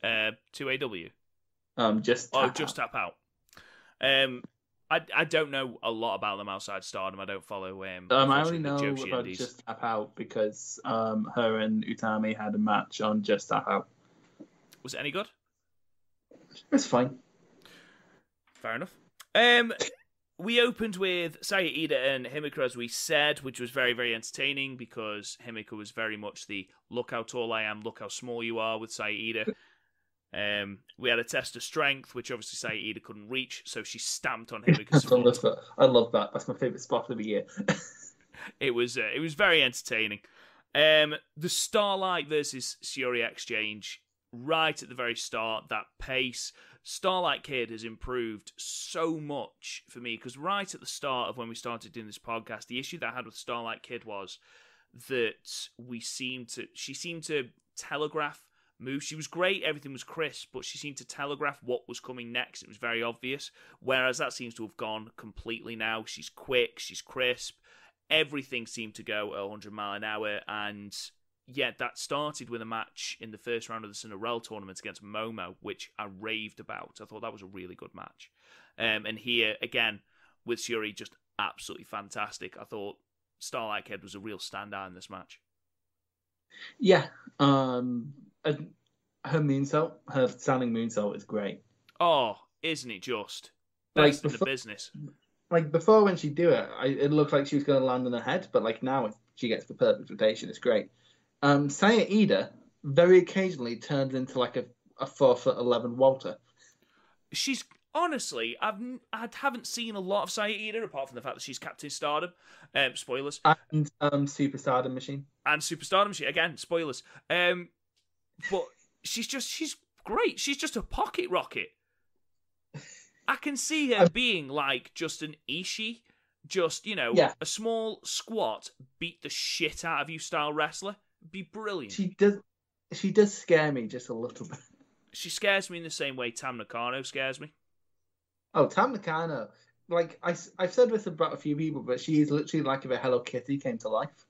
2AW. Just Tap Out. I don't know a lot about them outside Stardom. I don't follow I only know about Indies. Just Tap Out because her and Utami had a match on Just Tap Out. Was it any good? It's fine. Fair enough. We opened with Saya Ida and Himika, as we said, which was very, very entertaining because Himika was very much the look how tall I am, look how small you are with Saya Ida. We had a test of strength, which obviously Saya Ida couldn't reach, so she stamped on Himika's foot. I love that. That's my favourite spot of the year. It was very entertaining. The Starlight versus Shiori exchange, right at the very start, that pace. Starlight Kid has improved so much for me because right at the start of when we started doing this podcast, the issue that I had with Starlight Kid was that she seemed to telegraph moves. She was great, everything was crisp, but she seemed to telegraph what was coming next. It was very obvious, whereas that seems to have gone completely now. She's quick, she's crisp, everything seemed to go at 100 mile an hour, and yet that started with a match in the first round of the Cinderella Tournament against Momo, which I raved about. I thought that was a really good match. And here, again, with Shiori, just absolutely fantastic. I thought Starlight Kid was a real standout in this match. Yeah. Her moonsault, her standing moonsault is great. Oh, isn't it just? Best in the business. Like, before when she'd do it, it looked like she was going to land on her head, but like now she gets the perfect rotation. It's great. Saya Ida very occasionally turns into like a 4'11" Walter. She's honestly, I haven't seen a lot of Saya Ida apart from the fact that she's Captain Stardom. Spoilers. And Super Stardom Machine. And Super Stardom Machine again. Spoilers. But she's great. She's just a pocket rocket. I can see her being like just an Ishii, just a small squat, beat the shit out of you style wrestler. Be brilliant. She does scare me just a little bit. She scares me in the same way Tam Nakano scares me. Oh, Tam Nakano. Like, I've said this about a few people, but she is literally like if a Hello Kitty came to life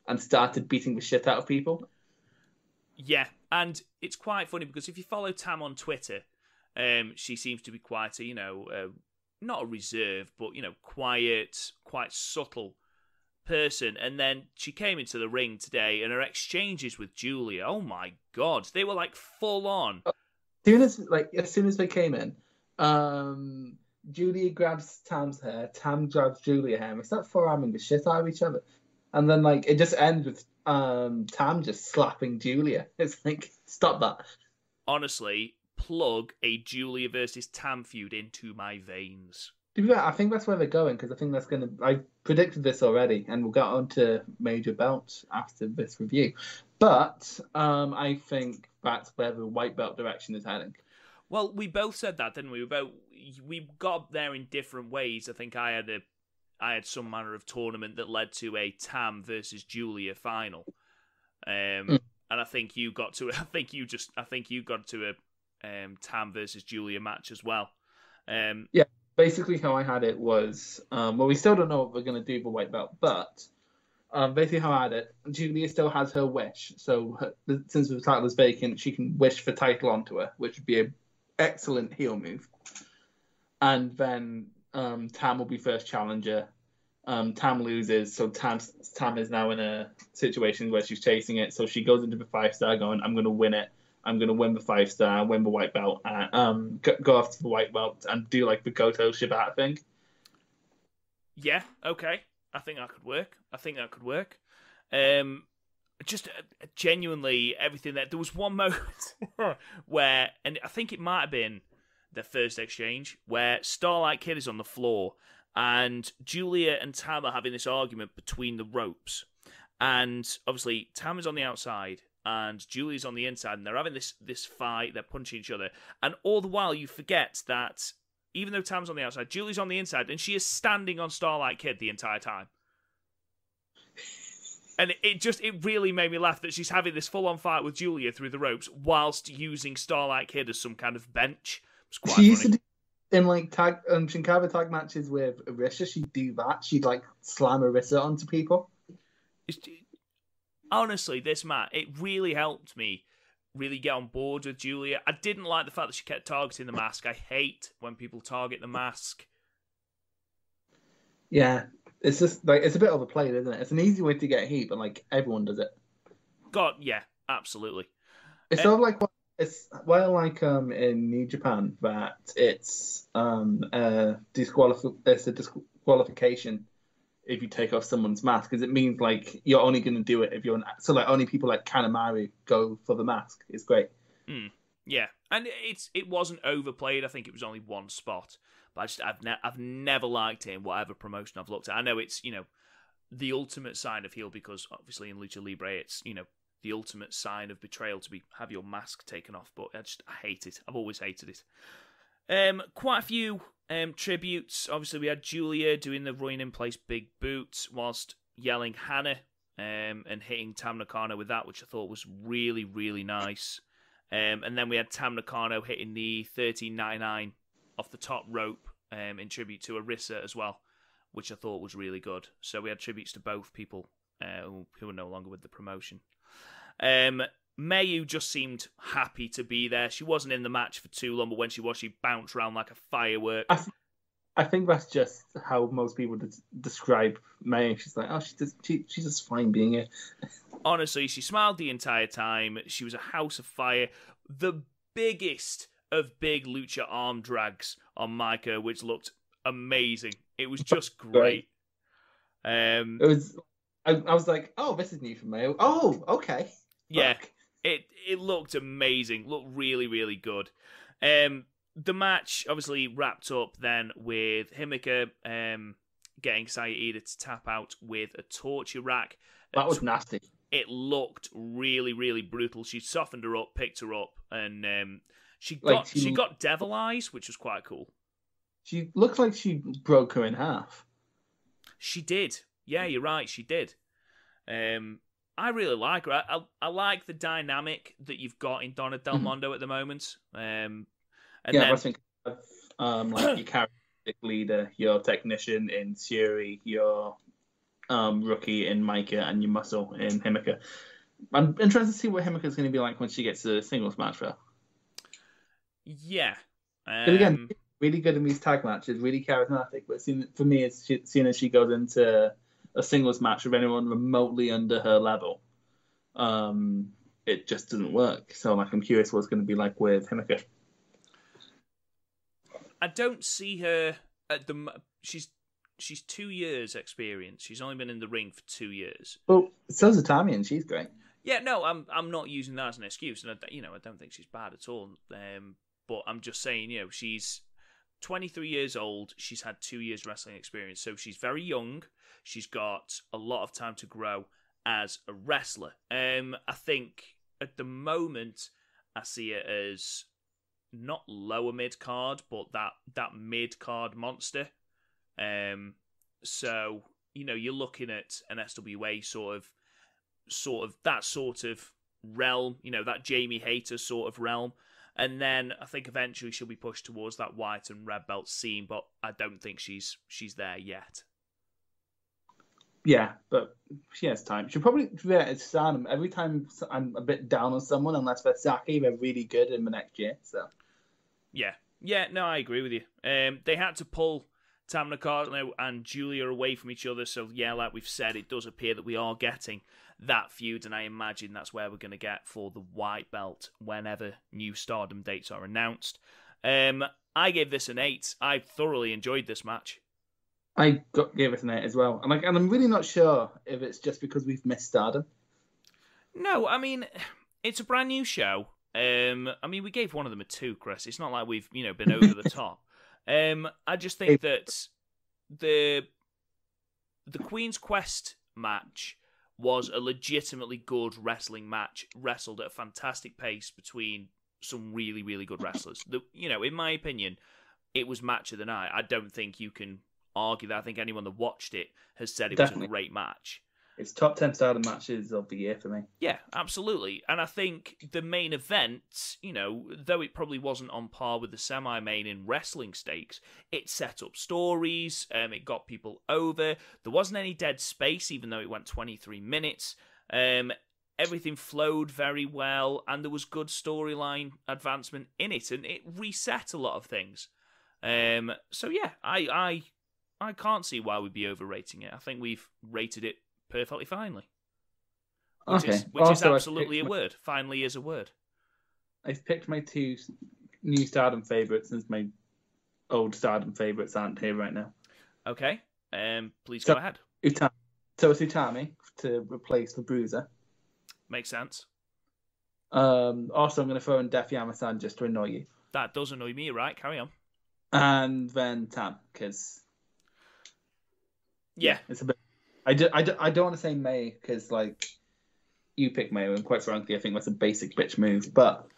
and started beating the shit out of people. Yeah, and it's quite funny because if you follow Tam on Twitter, she seems to be quite not a reserved, but, quiet, quite subtle person. And then she came into the ring today and her exchanges with Julia, oh my god, they were like full on. As soon as they came in, Julia grabs Tam's hair, Tam grabs Julia's hair, and they start forearming the shit out of each other. And then like it just ends with Tam just slapping Julia. It's like, stop that. Honestly, plug a Julia versus Tam feud into my veins. I think that's where they're going, because I think that's going to... I predicted this already, and we'll get on to major belts after this review. But I think that's where the white belt direction is heading. Well, we both said that, didn't we? We got there in different ways. I think I had some manner of tournament that led to a Tam versus Julia final. And I think you got to a Tam versus Julia match as well. Yeah. Basically, how I had it was, we still don't know what we're going to do for white belt, but basically how I had it, Julia still has her wish. So since the title is vacant, she can wish for title onto her, which would be an excellent heel move. And then Tam will be first challenger. Tam loses, so Tam is now in a situation where she's chasing it. So she goes into the 5-star going, I'm going to win it. I'm going to win the 5-star, win the white belt, go after the white belt and do like the Goto Shibata thing. Yeah, okay. I think that could work. Just genuinely everything there was one moment where, and I think it might have been the first exchange, where Starlight Kid is on the floor and Julia and Tam are having this argument between the ropes. And obviously Tam is on the outside and Julia's on the inside, and they're having this fight, they're punching each other, and all the while you forget that even though Tam's on the outside, Julie's on the inside, and she is standing on Starlight Kid the entire time. And it really made me laugh that she's having this full-on fight with Julia through the ropes whilst using Starlight Kid as some kind of bench. It was quite funny. Used to do, in like Shinkawa tag matches with Arisa, she'd do that. She'd like slam Arisa onto people. Honestly, this match, it really helped me really get on board with Julia. I didn't like the fact that she kept targeting the mask. I hate when people target the mask. Yeah, it's just like it's a bit overplayed, isn't it? It's an easy way to get heat, but like everyone does it. God, yeah, absolutely. It's sort of like what It's well, like in New Japan, that it's a disqualification if you take off someone's mask, because it means like you're only going to do it if you're so like only people like Kanemaru go for the mask. It's great. Mm. Yeah, and it wasn't overplayed. I think it was only one spot, but I've never liked it in whatever promotion I've looked at. I know it's the ultimate sign of heel because obviously in Lucha Libre it's the ultimate sign of betrayal to have your mask taken off. But I hate it. I've always hated it. Quite a few tributes. Obviously we had Julia doing the Ruin in Place big boot whilst yelling Hannah and hitting Tam Nakano with that, which I thought was really, really nice. And then we had Tam Nakano hitting the 1399 off the top rope in tribute to Arisa as well, which I thought was really good. So we had tributes to both people who are no longer with the promotion. Mayu just seemed happy to be there. She wasn't in the match for too long, but when she was, she bounced around like a firework. I think that's just how most people describe Mayu. She's like, oh, she's just fine being here. Honestly, she smiled the entire time. She was a house of fire. The biggest of big lucha arm drags on Micah, which looked amazing. It was just great. It was. I was like, oh, this is new for Mayu. Oh, okay. Yeah, it looked amazing. Looked really, really good. The match obviously wrapped up then with Himeka getting Saya Ida to tap out with a torture rack. That was nasty. It looked really, really brutal. She softened her up, picked her up, and she got devil eyes, which was quite cool. She looked like she broke her in half. She did. Yeah, you're right. She did. I really like her. I like the dynamic that you've got in Donna Del Mondo at the moment. I think like your charismatic leader, your technician in Suri, your rookie in Micah, and your muscle in Himeka. I'm interested to see what Himeka is going to be like when she gets to a singles match for her. Yeah. But again, really good in these tag matches, really charismatic. But for me, it's seeing as she goes into a singles match with anyone remotely under her level, it just doesn't work. So like, I'm curious what it's going to be like with Himeka. I don't see her at she's 2 years experience. She's only been in the ring for 2 years. Well, so's Itami, and she's great. Yeah, no, I'm not using that as an excuse, and I don't think she's bad at all. But I'm just saying, she's 23 years old. She's had 2 years wrestling experience, so she's very young. She's got a lot of time to grow as a wrestler. I think at the moment I see it as not lower mid card, but that mid card monster. So you're looking at an SWA sort of that sort of realm. That Jamie Hayter sort of realm. And then I think eventually she'll be pushed towards that white and red belt scene, but I don't think she's there yet. Yeah, but she has time. She'll probably do that at Stardom. Every time I'm a bit down on someone, unless they're Saki, they're really good in the next year. So yeah, no, I agree with you. They had to pull Tam Nakano and Julia away from each other, so yeah, like we've said, it does appear that we are getting that feud, and I imagine that's where we're going to get for the white belt whenever new Stardom dates are announced. I gave this an 8. I thoroughly enjoyed this match. I gave it an 8 as well. And I'm really not sure if it's just because we've missed Stardom. No, I mean, it's a brand new show. We gave one of them a 2, Chris. It's not like we've, been over the top. I just think that the Queen's Quest match was a legitimately good wrestling match, wrestled at a fantastic pace between some really, really good wrestlers. In my opinion, it was match of the night. I don't think you can argue that. I think anyone that watched it has said it was a great match. It's top 10 Stardom matches of the year for me. Yeah, absolutely. And I think the main event, though it probably wasn't on par with the semi-main in wrestling stakes, it set up stories, it got people over. There wasn't any dead space, even though it went 23 minutes. Everything flowed very well, and there was good storyline advancement in it, and it reset a lot of things. So yeah, I can't see why we'd be overrating it. I think we've rated it perfectly finely. Which is absolutely a word. Finally is a word. I've picked my two new Stardom favourites since my old Stardom favourites aren't here right now. Okay. Please go ahead. So it's Utami to replace the Bruiser. Makes sense. Also, I'm going to throw in Def Yamasan just to annoy you. That does annoy me, right? Carry on. And then Tam, because... Yeah. It's a bit... I don't want to say May, because, like, you pick May, and quite frankly, I think that's a basic bitch move, but...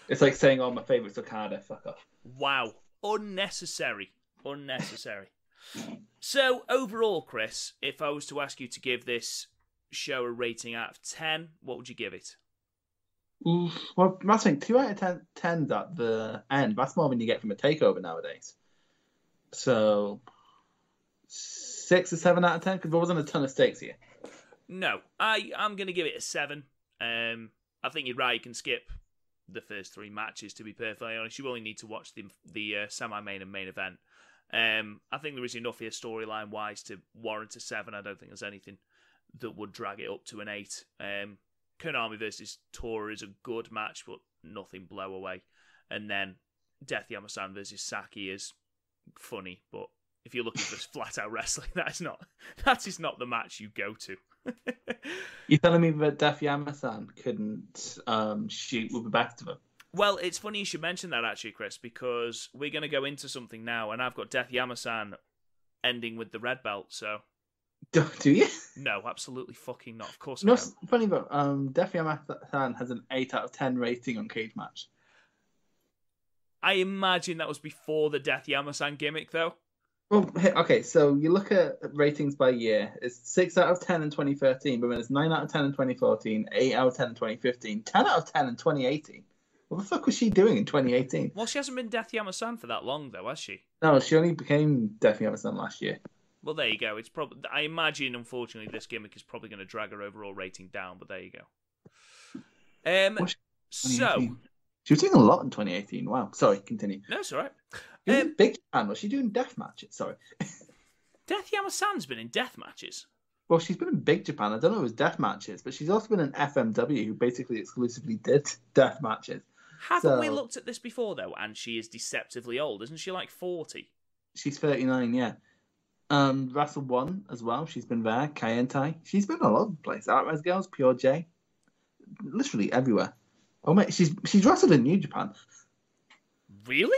It's like saying, my favourite's Okada. Fuck off. Wow. Unnecessary. So, overall, Chris, if I was to ask you to give this show a rating out of 10, what would you give it? Well, I think 2 out of 10's at the end. That's more than you get from a takeover nowadays. So, 6 or 7 out of 10, because there wasn't a ton of stakes here. No, I'm going to give it a 7. I think you're right, you can skip the first 3 matches, to be perfectly honest. You only need to watch the semi-main and main event. I think there is enough here storyline-wise to warrant a 7. I don't think there's anything that would drag it up to an 8. Konami versus Tora is a good match, but nothing blow away. And then Death Yamasan versus Saki is funny, but if you're looking for flat-out wrestling, that is not the match you go to. You're telling me that Death Yamasan couldn't shoot with the best of them? Well, it's funny you should mention that, actually, Chris, because we're going to go into something now, and I've got Death Yamasan ending with the red belt, so... Do you? No, absolutely fucking not. Of course I don't. It's funny, but Death Yamasan has an 8 out of 10 rating on Cage Match. I imagine that was before the Death Yamasan gimmick, though. Well, okay, so you look at ratings by year. It's 6 out of 10 in 2013, but then it's 9 out of 10 in 2014, 8 out of 10 in 2015, 10 out of 10 in 2018. What the fuck was she doing in 2018? Well, she hasn't been Death Yamasan for that long, though, has she? No, she only became Death Yamasan last year. Well, there you go. It's probably. I imagine, unfortunately, this gimmick is probably going to drag her overall rating down. But there you go. So she was doing a lot in 2018. Wow. Sorry, continue. No, it's all right. Big Japan. Was she doing death matches? Sorry. Death Yamasan's been in death matches. Well, she's been in Big Japan. I don't know if it was death matches, but she's also been in FMW, who basically exclusively did death matches. Haven't we looked at this before, though? And she is deceptively old. Isn't she like 40? She's 39, yeah. Wrestle 1 as well. She's been there. Kaientai. She's been all over the place. Outrise Girls, Pure J. Literally everywhere. Oh, mate, she's wrestled in New Japan. Really?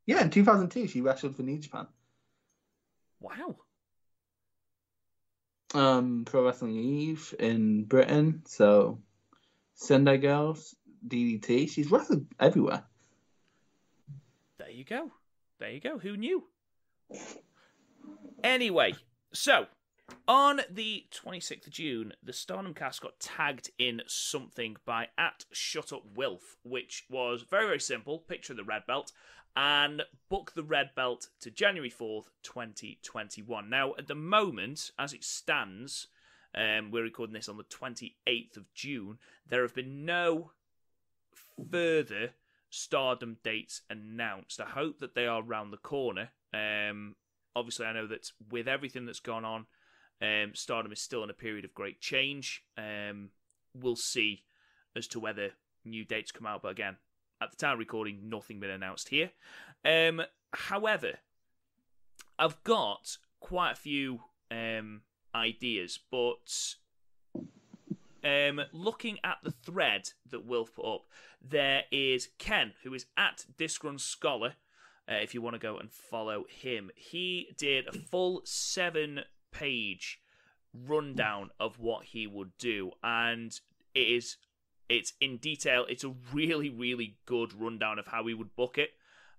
Yeah, in 2002, she wrestled for New Japan. Wow. Pro Wrestling Eve in Britain. So, Sendai Girls, DDT. She's wrestled everywhere. There you go. Who knew? Anyway, so on the 26th of June, the Stardom cast got tagged in something by @ShutUpWilf, which was very, very simple. Picture the red belt and book the red belt to January 4th, 2021. Now, at the moment, as it stands, we're recording this on the 28th of June, there have been no further Stardom dates announced. I hope that they are round the corner. Obviously, I know that with everything that's gone on, Stardom is still in a period of great change. We'll see as to whether new dates come out. But again, at the time of recording, nothing been announced here. However, I've got quite a few ideas, but looking at the thread that Wilf put up, there is Ken, who is @DisgrunScholar. If you want to go and follow him, he did a full 7-page rundown of what he would do, and it's in detail. It's a really, really good rundown of how he would book it,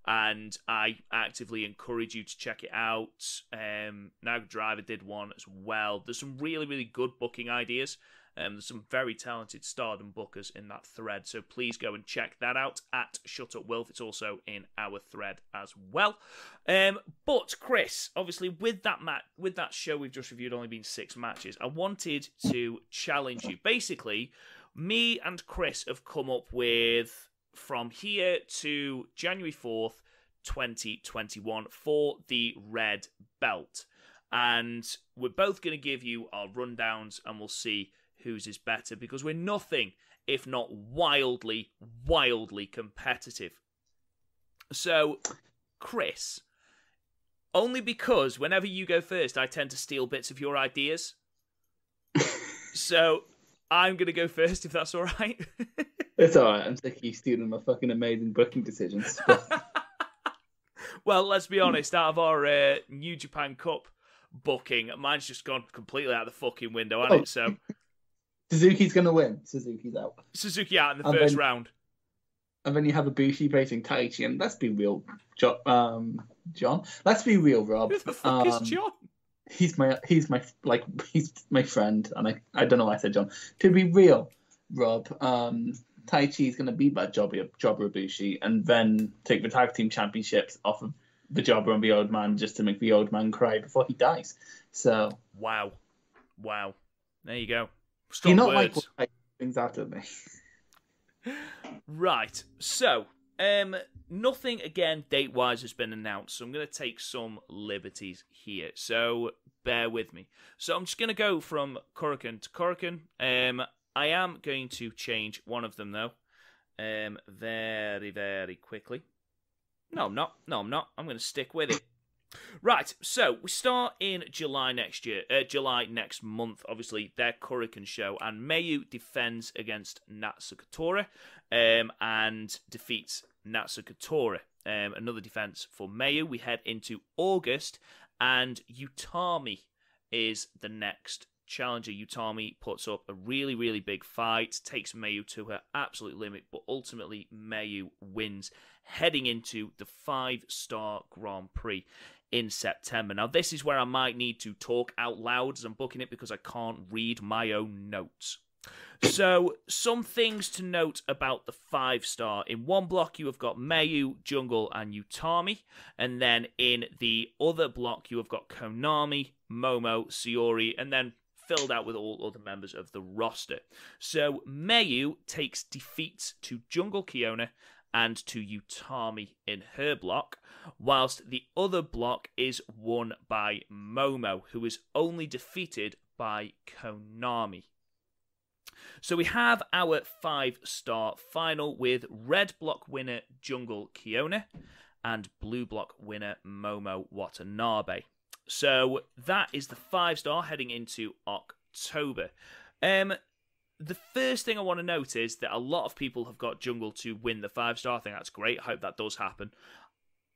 and I actively encourage you to check it out. Nag Driver did one as well. There's some really, really good booking ideas. There's some very talented Stardom bookers in that thread, so please go and check that out @ShutUpWilf. It's also in our thread as well. But Chris, obviously, with that show we've just reviewed, only been 6 matches. I wanted to challenge you. Basically, me and Chris have come up with from here to January 4th, 2021 for the red belt, and we're both going to give you our rundowns, and we'll see whose is better, because we're nothing if not wildly, wildly competitive. So, Chris, only because whenever you go first, I tend to steal bits of your ideas. So, I'm going to go first, if that's all right. It's all right. I'm sick of you stealing my fucking amazing booking decisions. Well, let's be honest. Out of our New Japan Cup booking, mine's just gone completely out the fucking window, hasn't it? So Suzuki's going to win. Suzuki's out. Suzuki out in the first round. And then you have Ibushi facing Taichi, and let's be real, John. Let's be real, Rob. Who the fuck is John? He's my friend, and I don't know why I said John. To be real, Rob, Taichi is going to beat that Jobber Ibushi, and then take the tag team championships off of the Jobber and the Old Man just to make the Old Man cry before he dies. So wow, there you go. Strong words. Like what things out of me. Right, so nothing again date-wise has been announced, so I'm going to take some liberties here. So bear with me. So I'm just going to go from Korakuen to Korakuen. I am going to change one of them though, very, very quickly. No, I'm not. I'm going to stick with it. Right, so we start in July next month, obviously, their Korakuen show, and Mayu defends against Natsuko Tora, and defeats Natsuko Tora. Another defense for Mayu. We head into August, and Utami is the next challenger. Utami puts up a really, really big fight, takes Mayu to her absolute limit, but ultimately Mayu wins, heading into the 5-star Grand Prix in September. Now, this is where I might need to talk out loud as I'm booking it because I can't read my own notes. So, some things to note about the 5-star. In one block, you have got Mayu, Jungle, and Utami. And then in the other block, you have got Konami, Momo, Sayori, and then filled out with all other members of the roster. So, Mayu takes defeats to Jungle Kiona and to Utami in her block, whilst the other block is won by Momo, who is only defeated by Konami. So we have our 5-star final with red block winner Jungle Kiona and blue block winner Momo Watanabe. So that is the 5-star heading into October. The first thing I want to note is that a lot of people have got Jungle to win the 5-star. I think that's great. I hope that does happen.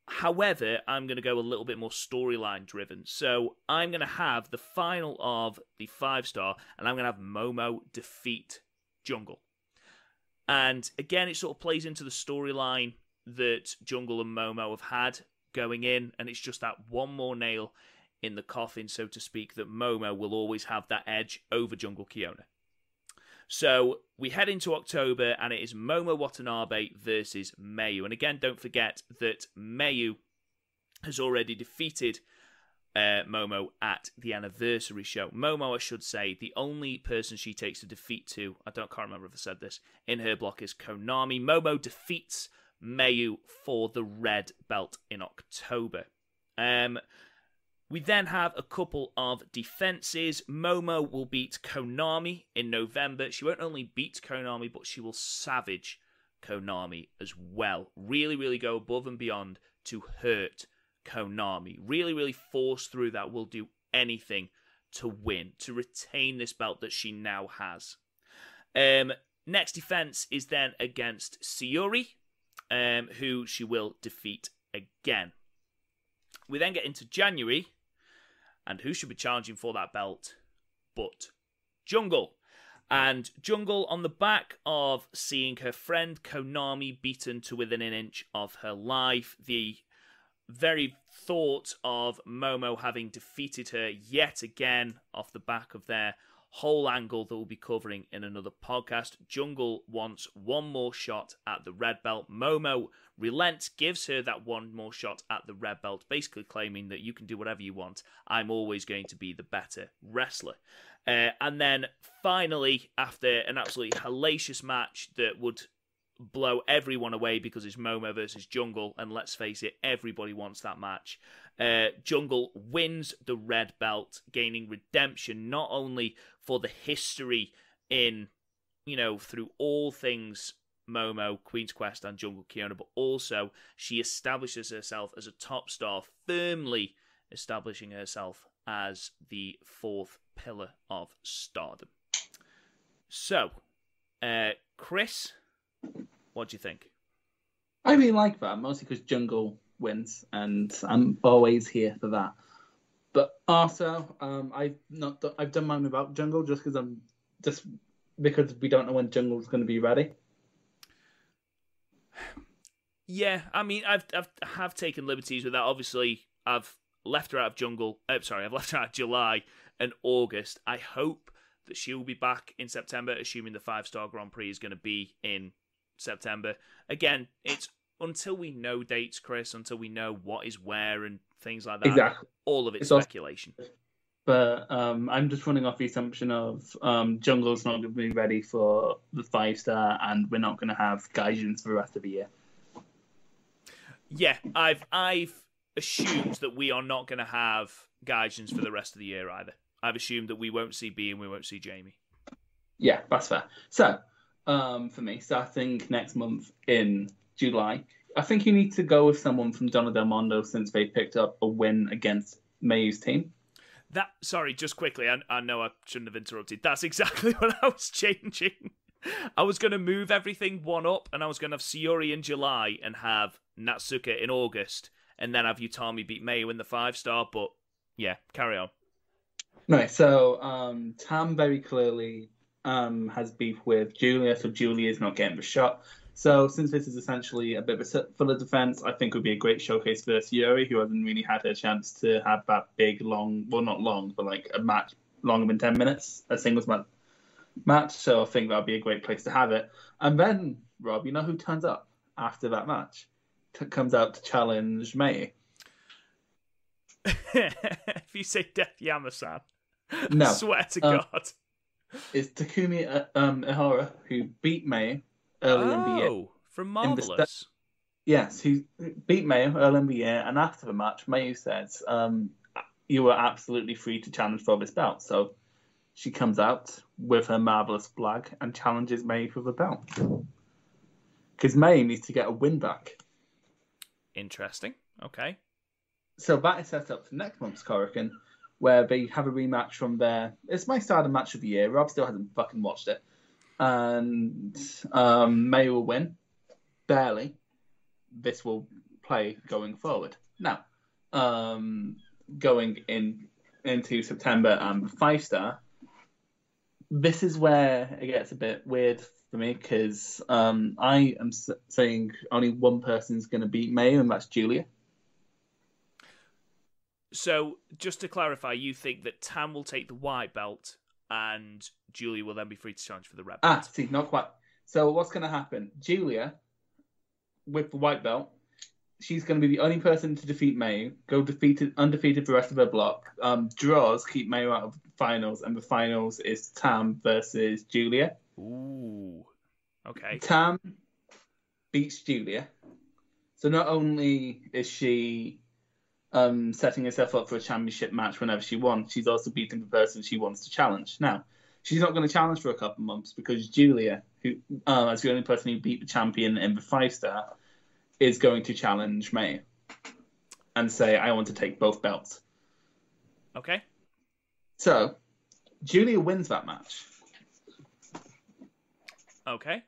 However, I'm going to go a little bit more storyline driven. So I'm going to have the final of the 5-star, and I'm going to have Momo defeat Jungle. And again, it sort of plays into the storyline that Jungle and Momo have had going in, and it's just that one more nail in the coffin, so to speak, that Momo will always have that edge over Jungle Kiona. So we head into October, and it is Momo Watanabe versus Mayu. And again, don't forget that Mayu has already defeated Momo at the anniversary show. Momo, I should say, the only person she takes a defeat to, can't remember if I said this, in her block is Konami. Momo defeats Mayu for the red belt in October. We then have a couple of defenses. Momo will beat Konami in November. She won't only beat Konami, but she will savage Konami as well. Really, really go above and beyond to hurt Konami. Really, really force through that. Will do anything to win, to retain this belt that she now has. Next defense is then against Sayori, who she will defeat again. We then get into January, and who should be challenging for that belt but Jungle. And Jungle, on the back of seeing her friend Konami beaten to within an inch of her life, the very thought of Momo having defeated her yet again off the back of their whole angle that we'll be covering in another podcast. Jungle wants one more shot at the red belt. Momo relents, gives her that one more shot at the red belt, basically claiming that you can do whatever you want. I'm always going to be the better wrestler. And then finally, after an absolutely hellacious match that would blow everyone away because it's Momo versus Jungle, and let's face it, everybody wants that match. Jungle wins the red belt, gaining redemption not only for the history in through all things Momo, Queen's Quest, and Jungle Kiona, but also she establishes herself as a top star, firmly establishing herself as the fourth pillar of Stardom. So, Chris, what do you think? I really like that, mostly because Jungle wins, and I'm always here for that. But also, I've done mine without Jungle just because we don't know when Jungle's going to be ready. Yeah, I mean, I've taken liberties with that. Obviously, I've left her out of Jungle. I've left her out of July and August. I hope that she will be back in September, assuming the 5-star Grand Prix is going to be in September. Again, it's until we know dates, Chris, until we know what is where and things like that. Exactly. All of it's speculation. But I'm just running off the assumption of Jungle's not going to be ready for the 5-star, and we're not going to have Gaijins for the rest of the year. Yeah, I've assumed that we are not going to have Gaijins for the rest of the year either. I've assumed that we won't see B and we won't see Jamie. Yeah, that's fair. So, for me, starting next month in July, I think you need to go with someone from Donna Del Mondo since they picked up a win against Mayu's team. Sorry, just quickly, I know I shouldn't have interrupted. That's exactly what I was changing. I was going to move everything one up, and I was going to have Sayuri in July and have Natsuka in August, and then have Utami beat Mayu in the 5-star, but yeah, carry on. Right, so Tam very clearly has beef with Julia, so Julia is not getting the shot. So since this is essentially a bit of a filler defense, I think it would be a great showcase for Sayuri, who hasn't really had her chance to have that big, long, well, not long, but like a match longer than 10 minutes, a singles match. So I think that would be a great place to have it. And then, Rob, you know who turns up after that match? Comes out to challenge May. If you say Death Yama-san, no. I swear to God. It's Takumi Ihara, who beat May earlier in the year. From Marvelous. Yes, who beat Mayu earlier in the year, and after the match, Mayu says, you were absolutely free to challenge for this belt. So she comes out with her Marvelous flag and challenges Mayu for the belt. Because Mayu needs to get a win back. Interesting. Okay. So that is set up for next month's Korakuen, where they have a rematch from it's my Stardom match of the year. Rob still hasn't fucking watched it. And May will win. Barely. This will play going forward. Now, going into September and 5-star, this is where it gets a bit weird for me, because I am saying only one person's going to beat May, and that's Julia. So, just to clarify, you think that Tam will take the white belt and Julia will then be free to challenge for the red belt? See, not quite. So what's going to happen? Julia, with the white belt, she's going to be the only person to defeat Mayu, go undefeated for the rest of her block. Draws keep Mayu out of the finals, and the finals is Tam versus Julia. Ooh, okay. Tam beats Julia. So not only is she setting herself up for a championship match whenever she wants, she's also beating the person she wants to challenge. Now, she's not going to challenge for a couple of months because Julia, who as the only person who beat the champion in the 5-star, is going to challenge May and say, I want to take both belts. Okay. So, Julia wins that match. Okay.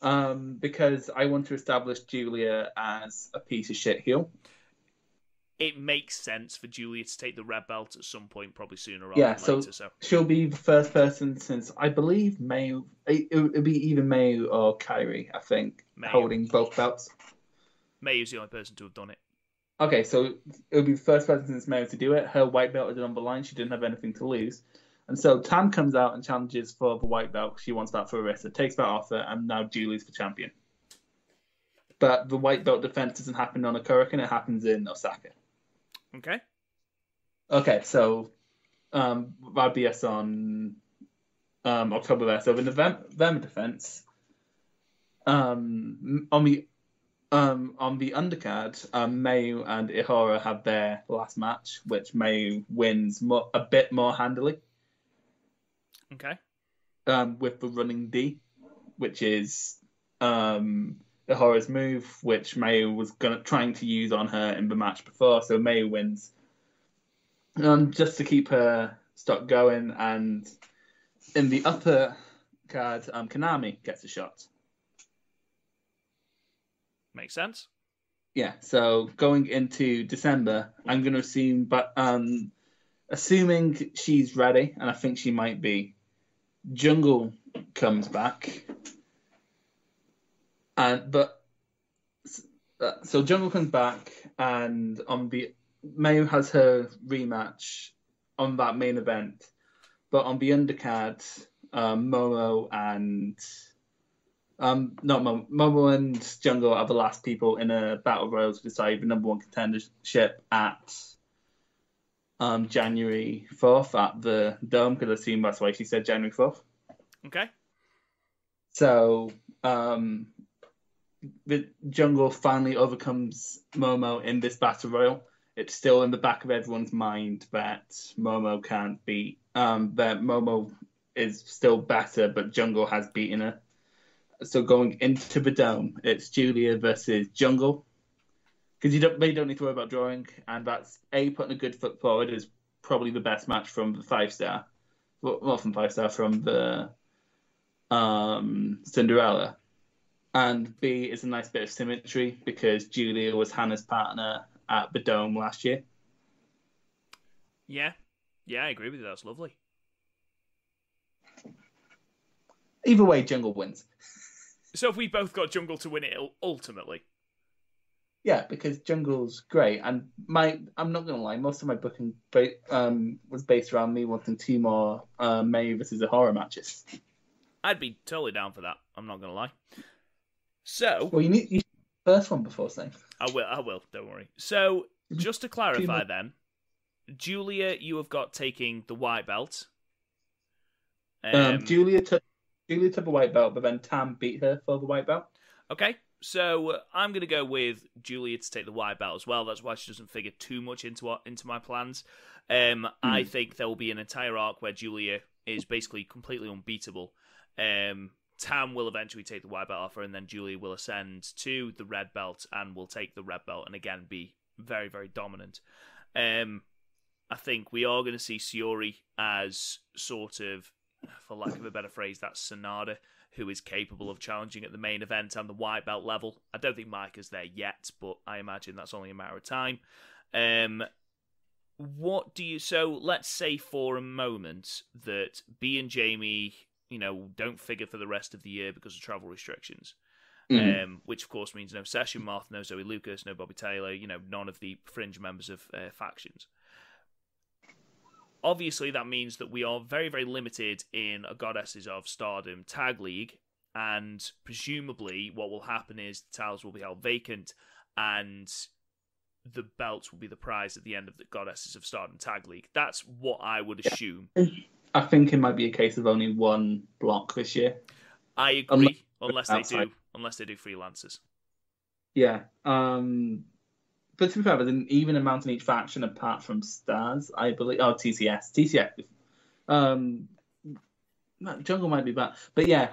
Because I want to establish Julia as a piece of shit heel. It makes sense for Julia to take the red belt at some point, probably sooner rather than later. So she'll be the first person since, I believe, Mayu. It would be either Mayu or Kairi, I think, holding both belts. Mayu's the only person to have done it. Okay, so it'll be the first person since Mayu to do it. Her white belt is on the line. She didn't have anything to lose. And so Tam comes out and challenges for the white belt. She wants that for Arisa. Takes that off her, and now Julie's the champion. But the white belt defense doesn't happen on a Korakuen. It happens in Osaka. Okay. Okay, so that'd be us on October there. So in the November defense, on the undercard, Mayu and Ihara have their last match, which Mayu wins a bit more handily. Okay. with the running D, which is the horror's move, which Mayu was trying to use on her in the match before. So Mayu wins, just to keep her stock going. And in the upper card, Konami gets a shot. Makes sense. Yeah. So going into December, I'm going to assume, but assuming she's ready, and I think she might be, Jungle comes back. So Jungle comes back, and Mayu has her rematch on that main event, but on the undercard, Momo and not Momo and Jungle are the last people in a battle royal to decide the number one contendership at January 4th at the Dome, because I assume that's why she said January 4th. Okay. So the Jungle finally overcomes Momo in this battle royal. It's still in the back of everyone's mind that Momo can't beat. That Momo is still better, but Jungle has beaten her. So going into the Dome, it's Julia versus Jungle, because they don't need to worry about drawing, and that's putting a good foot forward is probably the best match from the 5-star, well, from 5-star, from the Cinderella. And B is a nice bit of symmetry because Julia was Hannah's partner at the Dome last year. Yeah, I agree with you. That's lovely. Either way, Jungle wins. So if we both got Jungle to win it ultimately. Yeah, because Jungle's great, and I'm not gonna lie, most of my booking was based around me wanting 2 more May versus Ahura matches. I'd be totally down for that. I'm not gonna lie. So, well, you need the first one before saying. I will. Don't worry. So, just to clarify, then, Julia, you have got taking the white belt. Julia took the white belt, but then Tam beat her for the white belt. Okay, so I'm going to go with Julia to take the white belt as well. That's why she doesn't figure too much into my plans. I think there will be an entire arc where Julia is basically completely unbeatable. Tam will eventually take the white belt off her, and then Julia will ascend to the red belt and will take the red belt and again be very, very dominant. I think we are going to see Shiori as sort of, for lack of a better phrase, that Sonada who is capable of challenging at the main event and the white belt level. I don't think Micah's there yet, but I imagine that's only a matter of time. So let's say for a moment that B and Jamie, don't figure for the rest of the year because of travel restrictions. Which of course means no Session Moth, no Zoe Lucas, no Bobby Taylor, none of the fringe members of factions. Obviously, that means that we are very, very limited in a Goddesses of Stardom Tag League, and presumably what will happen is the titles will be held vacant, and the belts will be the prize at the end of the Goddesses of Stardom Tag League. That's what I would assume. I think it might be a case of only one block this year. I agree, unless they do freelancers. Yeah. But to be fair, there's an even amount in each faction apart from Stars, I believe. Oh, TCS. Jungle might be back. But yeah,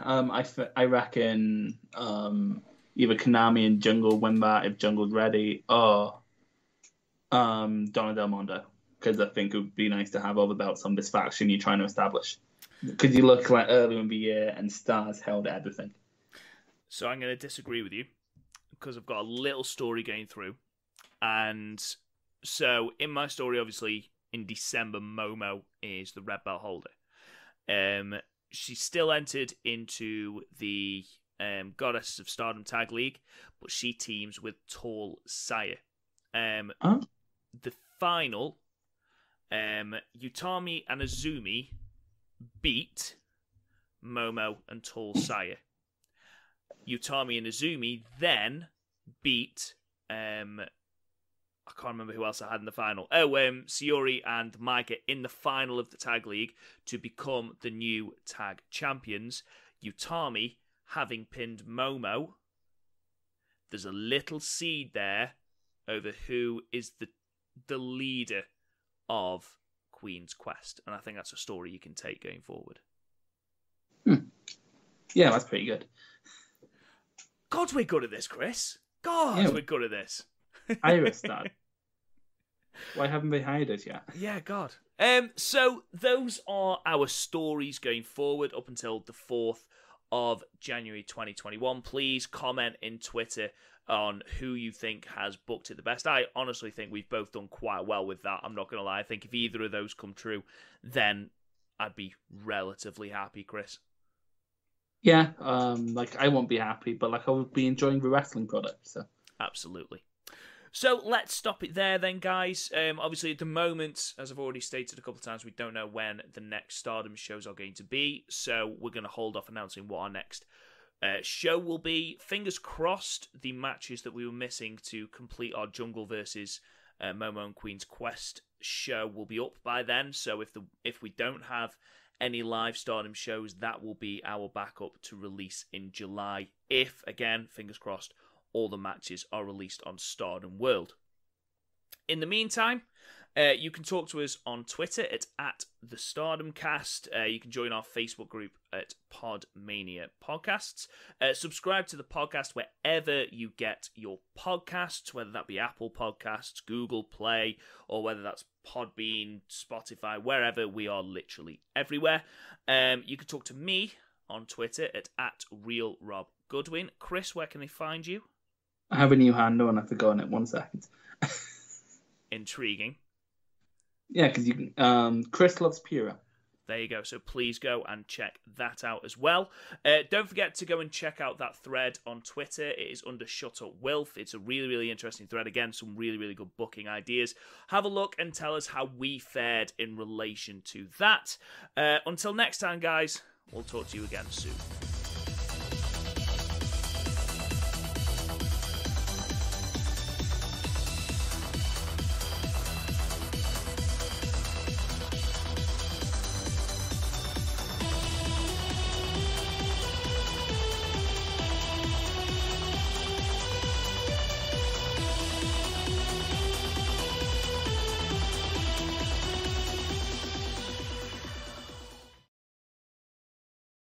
I reckon either Konami and Jungle win that if Jungle's ready, or Donna Del Mondo. Because I think it would be nice to have all the belts on this faction you're trying to establish. Because you look like earlier in the year and Stars held everything. So I'm going to disagree with you because I've got a little story going through. And so in my story, obviously, in December, Momo is the red belt holder. She still entered into the Goddesses of Stardom Tag League, but she teams with Tall Saya. The final, Utami and Azumi beat Momo and Tall Saya. Utami and Azumi then beat I can't remember who else I had in the final. Shiori and Micah in the final of the tag league to become the new tag champions. Utami having pinned Momo. There's a little seed there over who is the leader of Queen's Quest, and I think that's a story you can take going forward. Yeah, that's pretty good. God, we're good at this, Chris. God, Yeah. we're good at this. Iris, Dad. Why haven't they hired us yet? Yeah, God. So those are our stories going forward up until the 4th of January 2021. Please comment in Twitter on who you think has booked it the best. I honestly think we've both done quite well with that. I'm not going to lie. I think if either of those come true, then I'd be relatively happy, Chris. Yeah, like I won't be happy, but like I would be enjoying the wrestling product. So absolutely. So let's stop it there then, guys. Obviously, at the moment, as I've already stated a couple of times, we don't know when the next Stardom shows are going to be. So we're going to hold off announcing what our next show will be. Fingers crossed, the matches that we were missing to complete our Jungle versus Momo and Queen's Quest show will be up by then. So if we don't have any live Stardom shows, that will be our backup to release in July. If, again, fingers crossed, all the matches are released on Stardom World. In the meantime, you can talk to us on Twitter at the StardomCast. You can join our Facebook group at Podmania Podcasts. Subscribe to the podcast wherever you get your podcasts, whether that be Apple Podcasts, Google Play, or whether that's Podbean, Spotify, wherever. We are literally everywhere. You can talk to me on Twitter at RealRobGoodwin. Chris, where can they find you? I have a new handle and I've forgotten it. 1 second. Intriguing. Yeah, because you can. Chris loves Pura. There you go. So please go and check that out as well. Don't forget to go and check out that thread on Twitter. It is under Shut Up Wilf. It's a really, really interesting thread. Again, some really, really good booking ideas. Have a look and tell us how we fared in relation to that. Until next time, guys, we'll talk to you again soon.